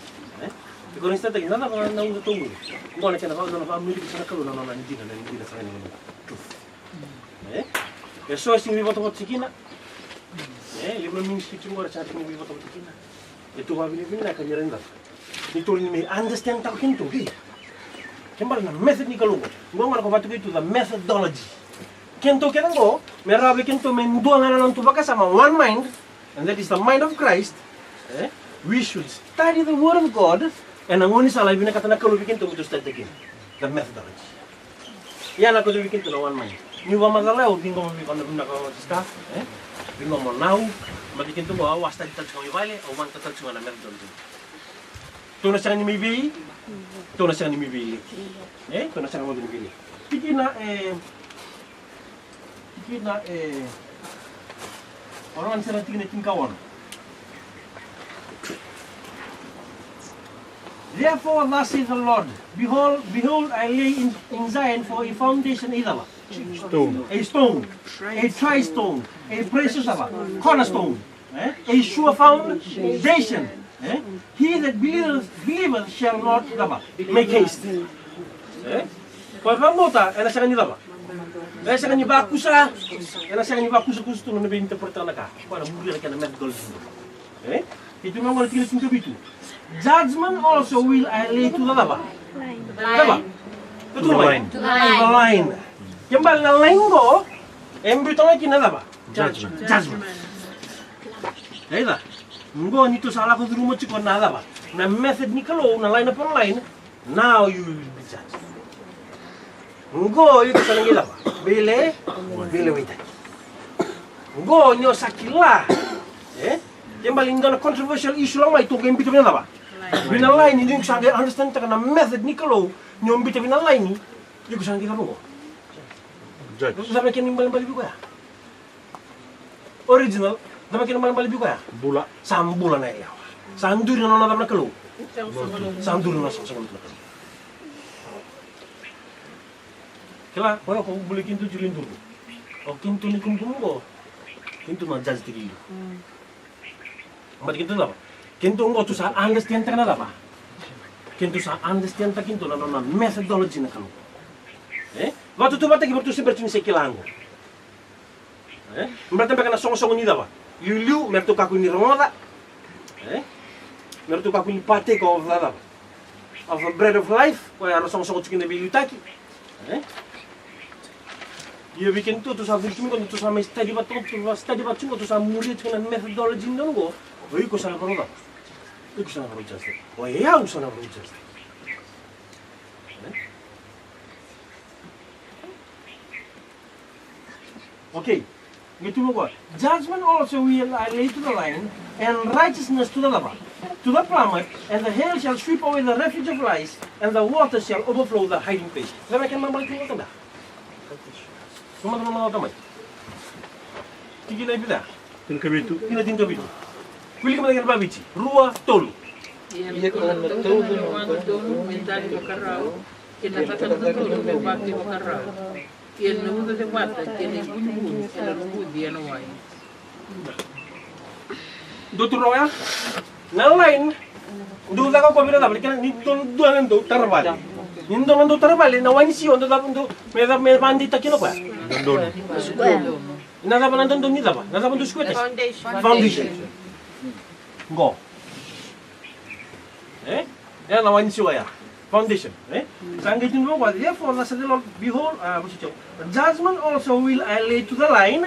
Ikaw rin study, nana ka na ulo itong ulo. Kung ano ka na-family ko sa nakalo na hindi na sa kanya ng truth. Kaya so, sing wibato ko sikina. Lima ministry mo rin sa ating wibato ko sikina. Ito mabili-bili na kanya rin lang. Ito rin may understand tako kinto. Kembali na method ni Kalungo. Ngomong ko bato ko ito, the methodology. Kento kenango, merabi kento mendua nga ng tubaka sama one mind, and that is the mind of Christ. We should study the Word of God, and ang unis alay binakata na kalubi kento to study again, the methodology. Yan ako to kento na one mind. Niwa magalaw, bingo mo bikon na staff, bingo mo now, magkento mo awas study touch kami vale, o man touch mo na methodology. To na siya ni mibili, to na siya ni mibili. To na siya mo mibili. Piki na orang sana tingin kawan. Therefore, thus saith the Lord, behold, I lay in Zion for a foundation, a stone, a tri-stone, a precious cornerstone, a sure foundation. He that believeth shall not make haste. Kalau kamu tak, enak sangat ni apa? Kaya sa kanya bakusa, kaya sa kanya bakusa gusto na nabinterpretar na ka. Para muli na ka na methodology. Ito nga wala tinasin ka bito. Judgment also will I lay to the lava. Lava? To the line. To the line. Kembali na line ko, embito nga kinalaba. Judgment. Kaya na, ngo nito sa ala ko duro mo chikon na lava. Na method ni Kalo, na line upon line, now you will be judged. Ngo ito sa nangila ba? Bile wita. Ngo nyo sakila. Kembali nga na controversial issue lang may itong game bito na ba? Binalay ni yung sa understand ta na method ni Kalo, nyo bito binalay ni, yung sa nangila mo. Judge. Sabi kin nimbalan balibi ko ya. Original, sabi kin nimbalan balibi ko ya. Bula. Sambula na iya. Sanduri na na Kalo. Sanduri na sa Kalo. Kela, kaya kung buli kinto julin dulu. O kinto ni kumpung ko, kinto na judge tigi. Mati kinto na ba? Kinto ngo tu sa understand ta na ba? Kinto sa understand ta kinto na methodology na kanu. Waktu tu bata kibertu seperti ni sekilango. Mereka baka na song-song ni ba? Liu mertu kaku ni roda. Mertu kaku ni pate ko of the of the bread of life, kaya na song-song chikin na bilutaki. Ia bikin tu sa victim ko tu sa may study ba tu sa muri tu na methodology no go. Oi ko sana parola. Oi ko sana parola just. Oi ya ko sana parola just. Okay. Gitu mo ko. Judgment also will I lay to the line, and righteousness to the lava, to the plummet, and the hail shall sweep away the refuge of lies, and the water shall overflow the hiding place. Lama kan mambalik mo tanda. Kumanda mga kamay. Tigil na ibila. Tinkabitu. Tinkabitu. Pili ka malagyan babichi. Rua tolu. Iya ko na todo no mga dono mentali makarao. Kinatatan ko no bakti makarao. Yan na uda de bata kini bunbun ela rubudi ano wai. Dr. Roya. Na line. Duda ka ko bila dabali kan ni duan do tarbali. Nindo nando tarbali na wani si ondo da me bandi takino pa. Dandon. Nada ba nandun nila ba? Nada ba dos The kwetes? foundation. Foundation. Go. Yan naman siya ya. Foundation. Sanggitin mo ba? Therefore, nasa nila, behold, judgment also will I lay to the line.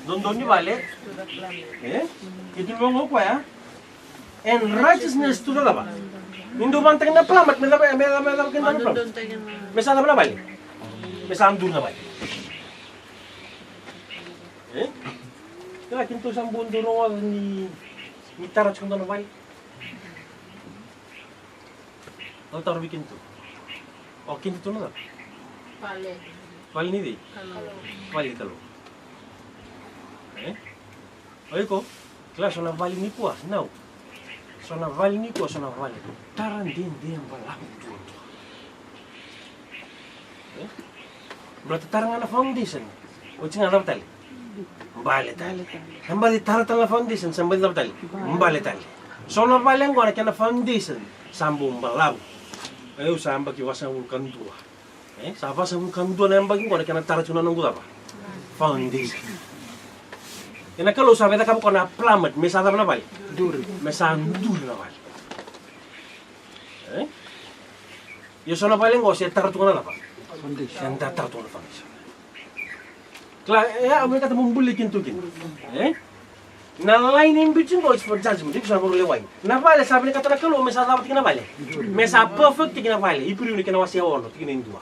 Doon niyo bale. Ito mo ko ya. And righteousness to the laba. Hindi man tayo na plamat, may laba kinta na plamat. May sana ba na bali? May sana doon na bali. Kaya kinto sa bundo ni tarat kung na bali. Ang taro bikin to. O kinto na. Bali ni di. Bali kalo. Oy ko. Kaya so na bali ni po now. So na vali ni ko so na vali. Taran din balang tuwa. Berarti tarang na foundation. O tinga na tali. Mbale tali. Hambali taratan na foundation sambal na tali. Mbale tali. So na vali ngo na kana foundation sambu mbalaw. Ayo samba ki wasa vulkan tua. Saba sa vulkan tua na mbagi ngo na kana taratuna nang gudapa. Foundation. Kena kalau sabe da kamu kona plamet, mesa da na bali. Dur, mesa dur na bali. Yo sono bali ngo se tartu na ba. Foundation da tartu na foundation. Kla ya ame kata mumbuli kintu kin. Na line in between goes for judgment, dik sama lewai. Na bali sabe kata na kalau mesa da kina bali. Mesa perfect kina bali, ipuri ni kina wasi ono kina indua.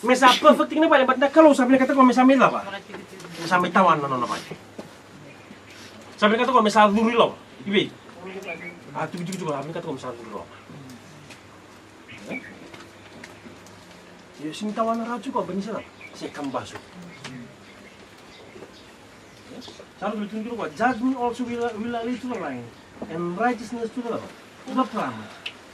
Mesa perfect kina bali, but na kalau sabe kata ko mesa mela ba. Mesa metawan na bali. Sabi kata ko misal duri lo, ibi. Tujuh sabi kata ko misal duri lo. Sintawan na radyo ko bani sila. Si kambaso. Sabi ko ko judgment also will lead to the line and righteousness to the plan.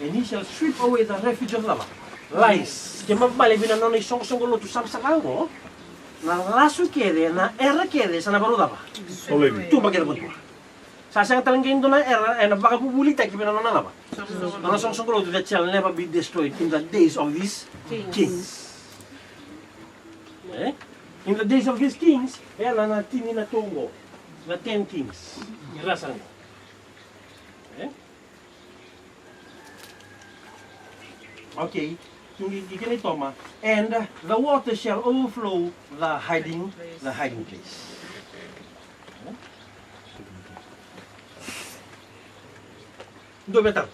And he shall sweep away the refuge of lava. Lies. Kaya mabali binano ni song-song ko to sam-sakang ko. Na lasu kede, na era kede, sana baru apa? Tu bagian apa tu? Sasang talangin doon na era, baka pupulita kaya na apa? Ano song ko that shall never be destroyed in the days of these kings. In the days of these kings, na tini na tongo, na 10 kings. Irasan. Okay. And the water shall overflow the hiding place. Do betar.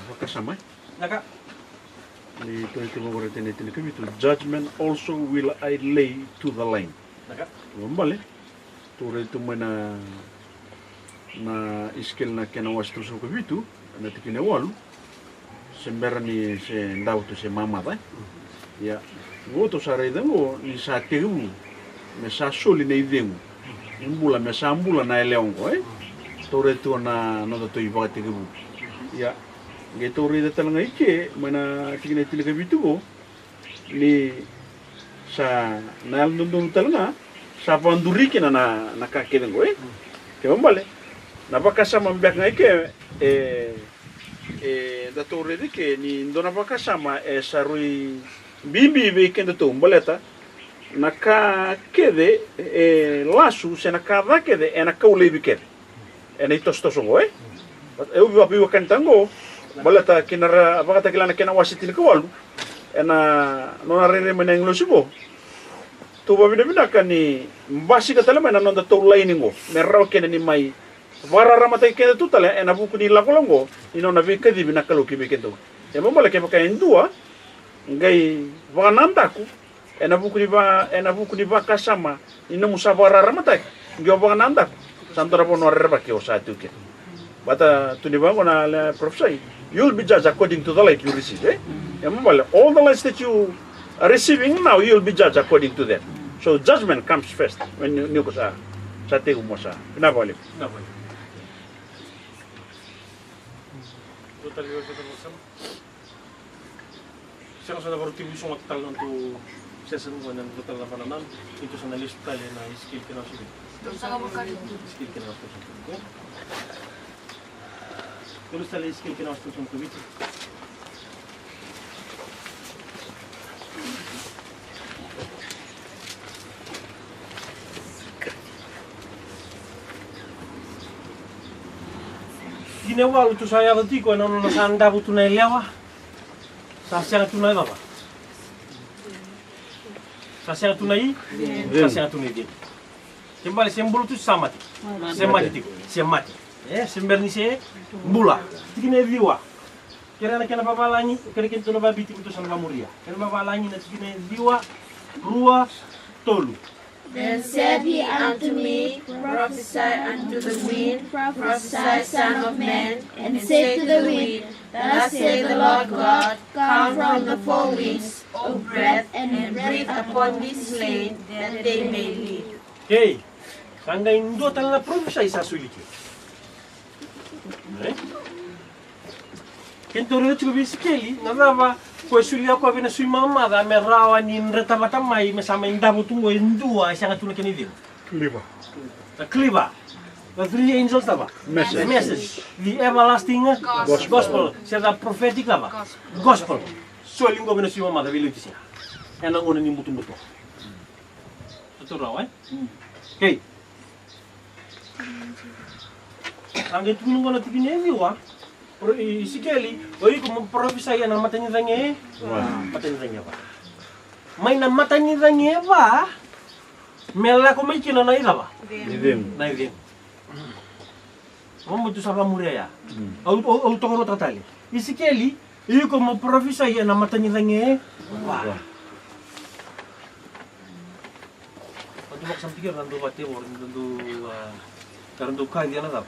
Wakasama. Naka. Ni itu berarti itu judgment also will I lay to the line. Naka. Bale. Tu itu mana na iskil na kena was tu so vitu na tikine walu sembera ni se ndau tu se mama ba ya goto sare dengo ni sa teu me sa soli nei dengo imbula me sa ambula na eleongo tore tu na no to iba te gebu ya ge tore de talanga ike mana tikine tilga vitu go ni sa na ndun talanga sa vanduri kena na ka kedengo ke bale na bakasama mbeka ike da torre de ke ni ndona bakasama sarui bibi be kende to mboleta na ka kede lasu se na ka da kede na ka ule bi kede ena ito go eu vi wa kantango mboleta kinara bakata kilana kena wasiti ko walu ena nona rere meneng lo sibo to ba bina kani mbasi ka talama na nonda to liningo merraw kene ni mai Vara ramatay kena tu tala ena buku ni lakolongo ino na vika di binakalo ki bekento. E mo mala ke baka endua ngai vananda ku ena buku ni ba kasama ino musabara ramatay ngio vananda santora pono reba ke osatu ke. Bata tu ni bango na la professor you'll be judged according to the light you receive E mo mala all the lights that you are receiving now you'll be judged according to that. So judgment comes first when you ko sa te umosa. Pinabalik. Total yo sa tamusam. Siya sa baru tibu sungat tal untuk season 1 dan total 8 itu sa list tali na skill kena sulit. Skill kena sulit. Terus tali skill kena sulit untuk itu. tikine walu tu saya tiko na no sanda butu na lewa. Sasya tu na baba. Sasya tu na I. Sasya tu na I. Kembali simbol tu samati. Semati tiko. Semati. Semberni se bula. Tikine viwa. Kira na kena baba lanyi, kira kena tuna babi tiko tu sanwa muria. Kena baba lanyi na tikine viwa, rua, tolu. Then said he unto me, Prophesy unto the wind, prophesy, Son of Man, and say to the wind, Thus saith the Lord God, Come from the four winds, O breath, and breathe upon this slain, that they may live. Okay. Sangga indo tala prophesy sa suliki. Kento rin chulo bisikeli, nadava ko suli ako avena sui mama da merawa ni retavata mai mesama indabo tungo indua isanga tuna kenidin. Kliba. The three angels tava. Message. The everlasting gospel. Said the prophetic tava. Gospel. So lingo avena sui mama da vilutisia. Ena ngone ni mutu. Betul raw Okay. Sangga tungo na tikine viwa. Isikeli, oi como prophesy na mata ni dange. Mata ni dange ba. Mai na mata ni dange ba. Mela ko mai kina na ida ba. Na idem. Vamos tu saba muria ya. Au tokoro tatali. Isikeli, oi como prophesy na mata ni dange ba. Patu mak sampikir nandu bate or nandu karandu kai dia na da.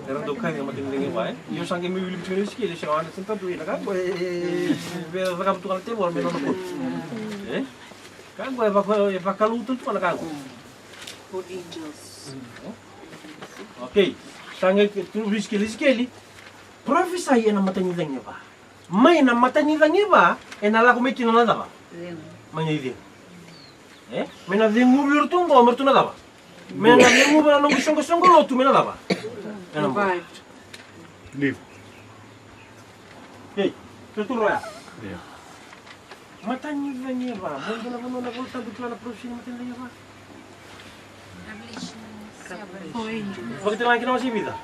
Era do kai ma tingi vai. Io sangue mi vilu tuni ski, deixa ana senta tu ina ka. Ver va tu kalte bor me no ko. Kan go va kalu tu na ka. For angels. Okay. Sangue tu riski. Prophesy na mata ni dange ba. Mai na mata ni dange ba, ena la ko me kina na da ba. Mai ni. Mena dengu virtungo mertuna da ba. Mena dengu ba no gusong lo tu mena da ba. Revived. Live. Hey, tutur ya. Mata ni dange ba. Mo na volta do plano profissional mata ni dange ba. For angels. Bakit lang kinawa si vida?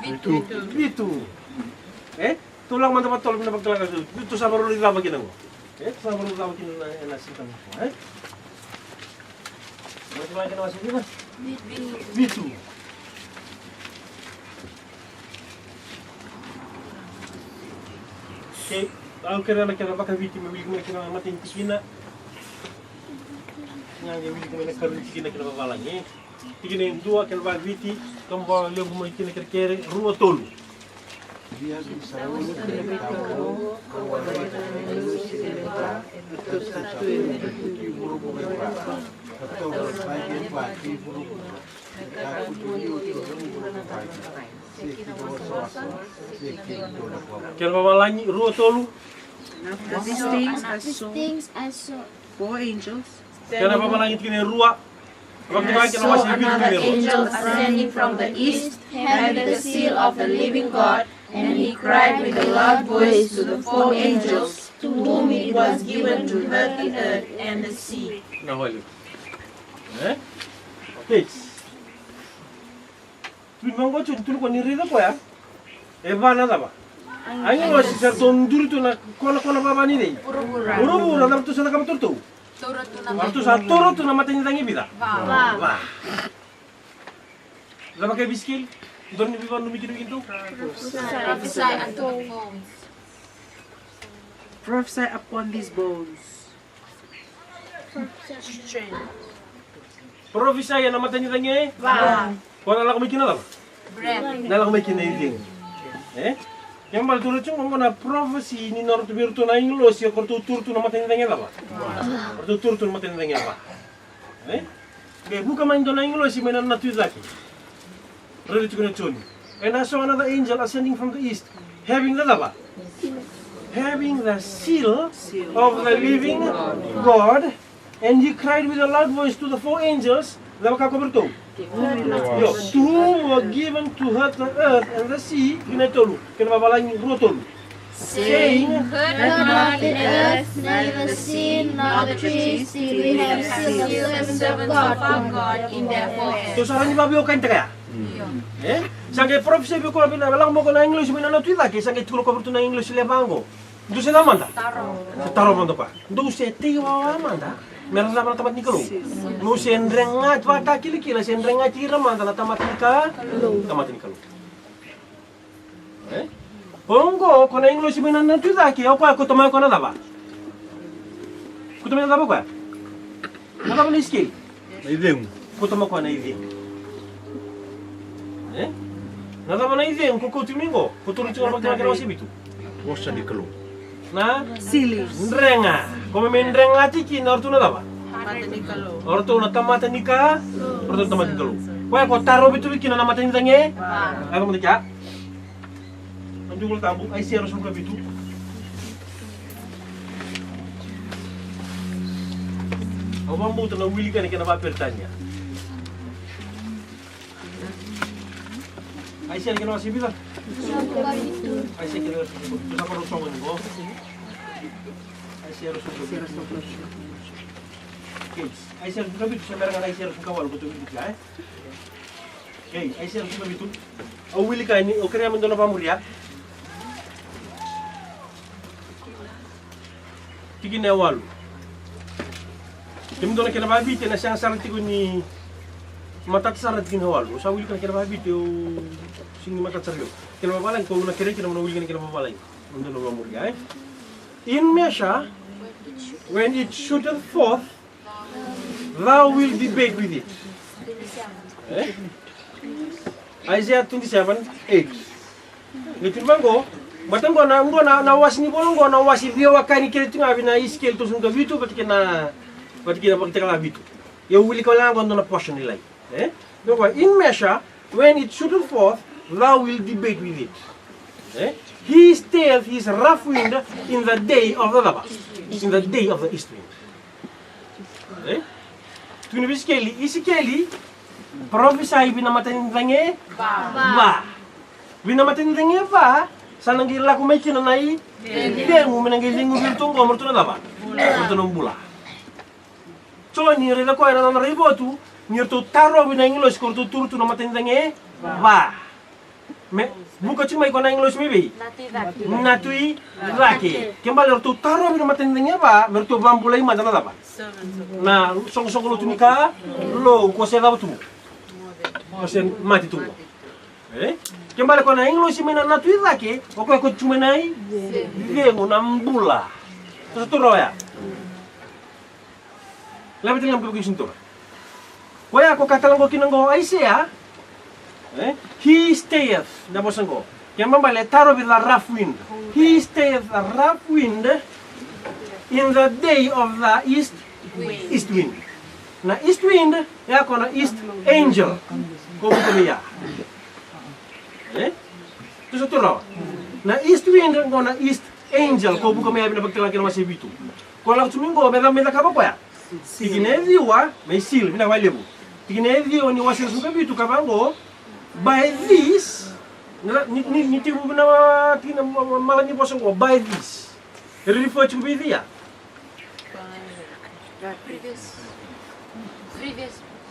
Bitu. Tulang man dapat tolong na pagtalaga sa dito sa maruli laba kinang. Sa maruli laba kinang na sitan mo. Bakit lang kinawa si vida? Bitu. Okay, ang kira na kira baka viti mawili mo kina matin tikina. Nga wili ko na karon tikina kina babalang Tikina yung dua kina ba viti, kamba leo mo kina kere rua tolu. Kira babalang rua tolu. After these things I saw four angels. Kira babalang tikina rua. And I saw another angel ascending from the east, having the seal of the living God, and he cried with a loud voice to the four angels, to whom it was given to hurt the earth and the sea. Okay. Limang tu ko ni rida ko ya. Eva na ba? Ayo lo si ser donduri tu na kona baba ni dei. Uru na tu sana kam tu. Waktu satu tu nama tanya tangi bida. Wah. Lama kayak biskil. Dormi biban nu mikir gitu. Prophesy unto the bones. Prophesy upon these bones. Prophesy ya nama tanya tangi. Kau nak mikir apa? Nak mikir ni Yang mal dulu cuma na prophecy ni nor tu biru tu na inglos ya kortu tur tu nama tanya tangi apa? Kortu tur tu nama tanya tangi apa? Bukan main tu na inglos si mainan na tu zaki. Ready to go. And I saw another angel ascending from the east, having the lava, having the seal of the living God, and he cried with a loud voice to the four angels, to whom were given to hurt the earth and the sea, saying, Hurt not the earth, neither the sea, nor the trees, till we have sealed the servants of God in their foreheads. So sarang ni babi o kain taka. Sange profesi be ko bina lang mo ko na English bina na tuida ke sange tulo ko na English le bango. Du se manda. Taro manda pa. Du se te wa manda. Meron na tamat ni kalo. No se ndrenga twata kili se ndrenga tira manda na tamat ni kalo. Pongo ko na English bina na tuida ke ko tama ko na daba. Ko tama na daba ko. Na daba ni skill. Idem. Ko tama ko na idem. Nada mana idem ko tumingo, ko turu tira makina kira wasibitu. Bossa ni kalo. Na Silly. ndrenga, como me ndrenga tiki na ortu na daba. Ortu na tamata nika, ortu tamata nikalo. Kwa ko taro bitu kina na mata ndange. Ako mo dikya. Andu ko tabu ay sero so bitu. Awang buto na wili ka ni kina ba pertanya. Ay siya kina wasibita. Ay siya kina sa paro so ngo. Ay siya ro so bitu. Ay siya ro bitu sa meranga ay siya ro kawal ko bitu ya. Okay, ay siya ro bitu. Au wili ka ni o kaya mo na pamuria. Tigi na walu. Kami dona kena babi tena sang sarang tigo ni matat sarat kin hawal. Usa wili kan kena babi teo sing matat saryo. Kena babalang ko na kere kena wili kan kena babalang. Undo no murga In measure, when it shooteth forth, thou will debate with it. Isaiah 27:8. Litirbango batang ko na was ni bolong ko na was dia wakani kere tinga bina iskel to sunga bitu batikena pakitaka bitu. Ya wili ko lang ko na portion nilay. Doko in measure when it shooteth forth thou will debate with it. He stayeth his rough wind in the day of the lava. In the day of the east wind. Tuni isikeli prophesy binamatin dange ba. Binamatin dange ba sanang gila ko may kinanay dengu menanggilingu biltong ko mertuna lava. Mertuna bula. So ni reda ko era na ribotu ni to taro binanglos ko to turu na matin dange ba. Me buka cuma ko na English maybe. Natui rake. Kembali to taro bin matin dange ba mertu bambulai madana lava. Na song lo tunika lo ko se dava tu. Ko se mati tu. Kembali ko na English mina natui rake o ko cuma nai dengu nambula. Terus tu roya. Labi tinggal pergi sinto. Waya ko katalang ko kinanggo Isaiah. He stayeth. Nabosan ko. Kaya mambale taro with a rough wind. He stayeth a rough wind in the day of the east wind. Na east wind ya ko na east angel. Ko ko niya. Terus tu raw. Na east wind ko na east angel ko buka may binabagtala kina masih bitu. Ko lang tumingo meda ka ba ya? Tiginezi wa may seal bina walebu. Tiginezi ni wasil suka bitu kabango. By this ni tibu bina tina malani bosong ko by this. Refer to be there. Previous.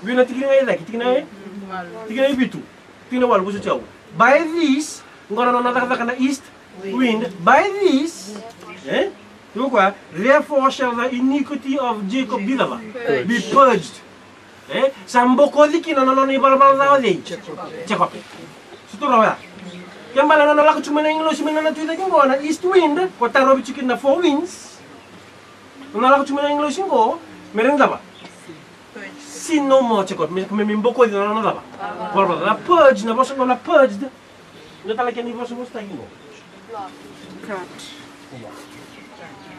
Bina tiginezi lagi tiginezi bitu. Tina wal busu chau. By this ngora na nakaka na east wind. By this therefore shall the iniquity of Jacob be purged. Sambo ko diki na ni balbal na odi. Jacob. Suturo ya. Kembali na nalako cuma na English mina na tuita ko na east wind ko taro bichikin na four winds. Nalako cuma na English ko meron ba? Sino mo Jacob me mimboko di na ba? Balbal na purge na bosan ko na purged. No talaga ni bosan mo stay mo. Cut.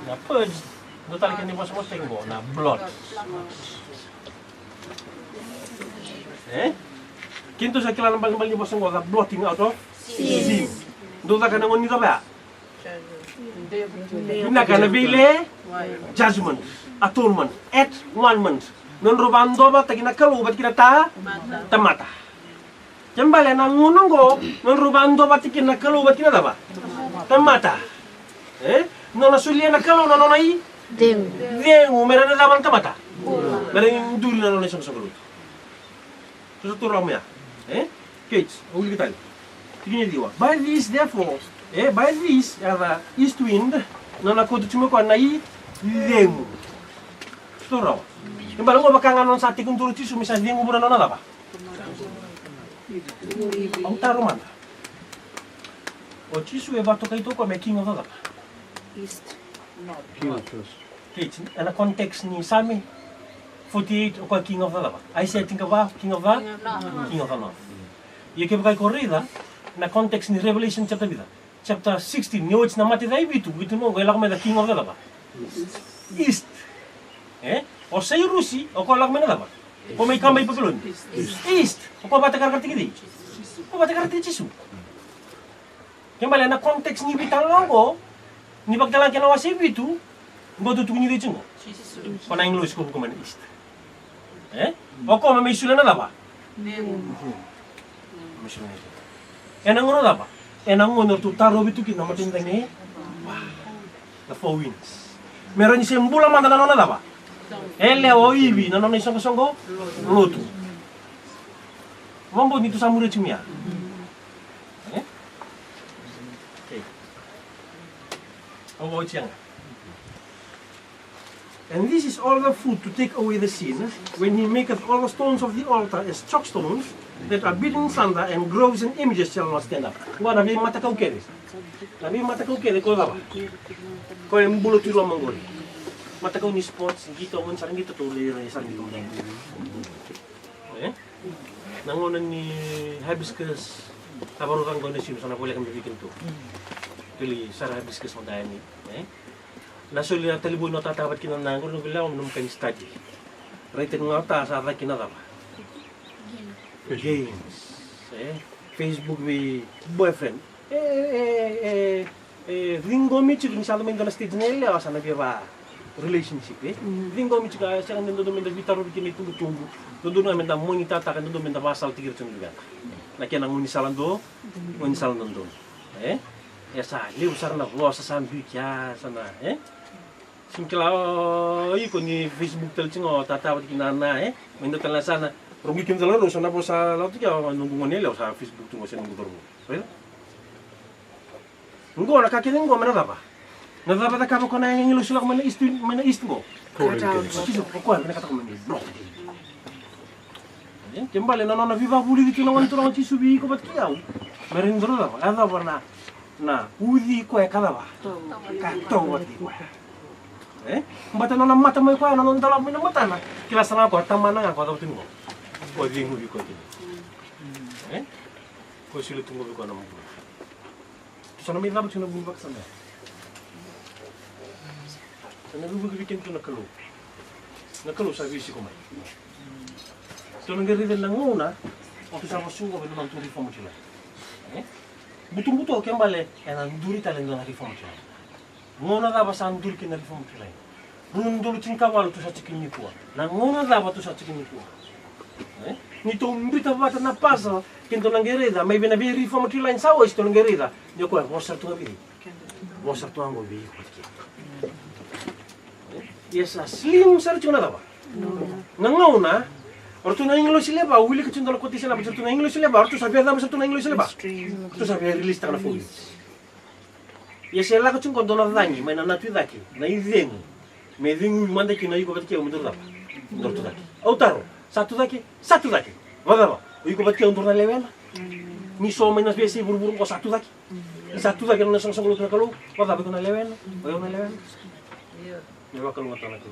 Na purge. No talaga ni bosan mo stay mo na blood. Kinto sa kilala bal ni bosan ko ga blotting out of sin. Do ta kana ngoni ba? Ina kana bile judgment, atonement, at-one-ment. Non robando ba tagina kalu bat kita tamata. Kembali na ngunongo non robando ba tikina kalu bat kita ba? Tamata. Non asulia na kalu non ai dengu merana daban tamata. Merana duri na non song song. Terus tu ramya. Kates, uli kita. Tingin diwa. By this therefore, by this the east wind na nakuto cuma ko na lemu. Toro. Kembali mo bakangan sa ating turo tisu misal lemu bulan na ba? Ang taruman. O tisu e bato kay to ko making of the East. Kates, ana context ni sami 48 o king of the lava. I said think about king of the north. Ye ke bakai corrida na context ni Revelation chapter vida. Chapter 16 ni oits na mati dai bitu no go me the king of the lava. East. O sei Rusi o ko me na lava. O may kamay pagulon. East. O ko bata karkar tigidi. O bata karkar tisu. Kembali na context ni bitang lango ni pagdalan kena wasi bitu go tutu ni ditungo. Pana English ko man east. O ko may sula na lava. Enang ngono apa? Enang ngono tu taro bitu kita matin tangi. The four winds. Meron ni sembula manda na nona apa? Ele o ibi na nona isongo songo lotu. Mambo ni tu samure chimia. Okay. Obo chiang. And this is all the food to take away the sin, when he maketh all the stones of the altar as chalk stones, that are beaten asunder, and groves and images shall not stand up. Gua nabi mata kau kere. Nabi mata kau kere kau apa? Kau yang bulu tiru manggol. Mata kau ni sports, gitu on sarang gitu tu lere sarang gitu. Nangonan ni hibiscus, tabarukan kau ni sim sana boleh kami bikin tu. Pilih sarang hibiscus mandai ni. Nasuli na talibu no tatapat kinanangor no bilaw nung kan study. Right nga ta sa akin na ba. Games. Facebook with boyfriend. Ringo michu ni salo men stage nele asa na biwa relationship Ringo michu ka siya nando men vitaro bikin itu tumbu. Dodo na men da monita ta kan dodo men da basal tigir tun juga. Na kena nguni salando do. Esa liu sarna vlosa sambi kya sana Simkila iko ni Facebook tel chingo tata wat kinana mendo tala sana rogi kim tala ro sana posa la tia nungu ngone le sa Facebook tungo sen nungu dormo ngo na kakene ngo mena daba na daba ta kabo kona ngilo sila mena ist ngo kiso ko mena kata ko mena bro kembali na viva buli di tuna wan tuna chisubi ko bat kiau merin dro daba ada warna na udi ko e kada ba ka wat ko Mbata nona mata mo ko nona ndala mo mata na kila sana ko tamana nga ko daw tingo ko di ngubi ko tin ko sila tungo ko na mo sana mi labo tuna bubak sana sana bubak bikin tu nakalo sa visi ko mai so ngeri den ngona o sa mo sungo be nang turi fomo chila butu kembale ena nduri talendo na reform chila ngona da basan dul kin reform chila Nundul cinka walu tu sa cikin ni kuah. Na ngona da tu sa cikin ni kuah. Ni to mbita bata na pasa kinto langereda may binabi reform chila in sawa isto langereda. Yo ko wasar tu abi. Wasar tu ango bi ko ki. Yesa slim sar chuna da ba. Na ngona ortu na English leba wili ka chundal ko tisela ba tu na English leba ortu sabia da tu na English leba. Tu sabia release ta na fo. Yesa la ka chung ko dona dani may na tu daki. Na idengo. Medingu manda ki na iko batia mundur dapa. Mundur tu daki. Autaro, satu daki. Wada ba? Iko batia mundur na lewela. Ni so menas biasa buru-buru ko satu daki. Satu daki na sang lu kalau. Wada ba ko na lewela. Wada na lewela. Iya. Ya bakal ngata na ko.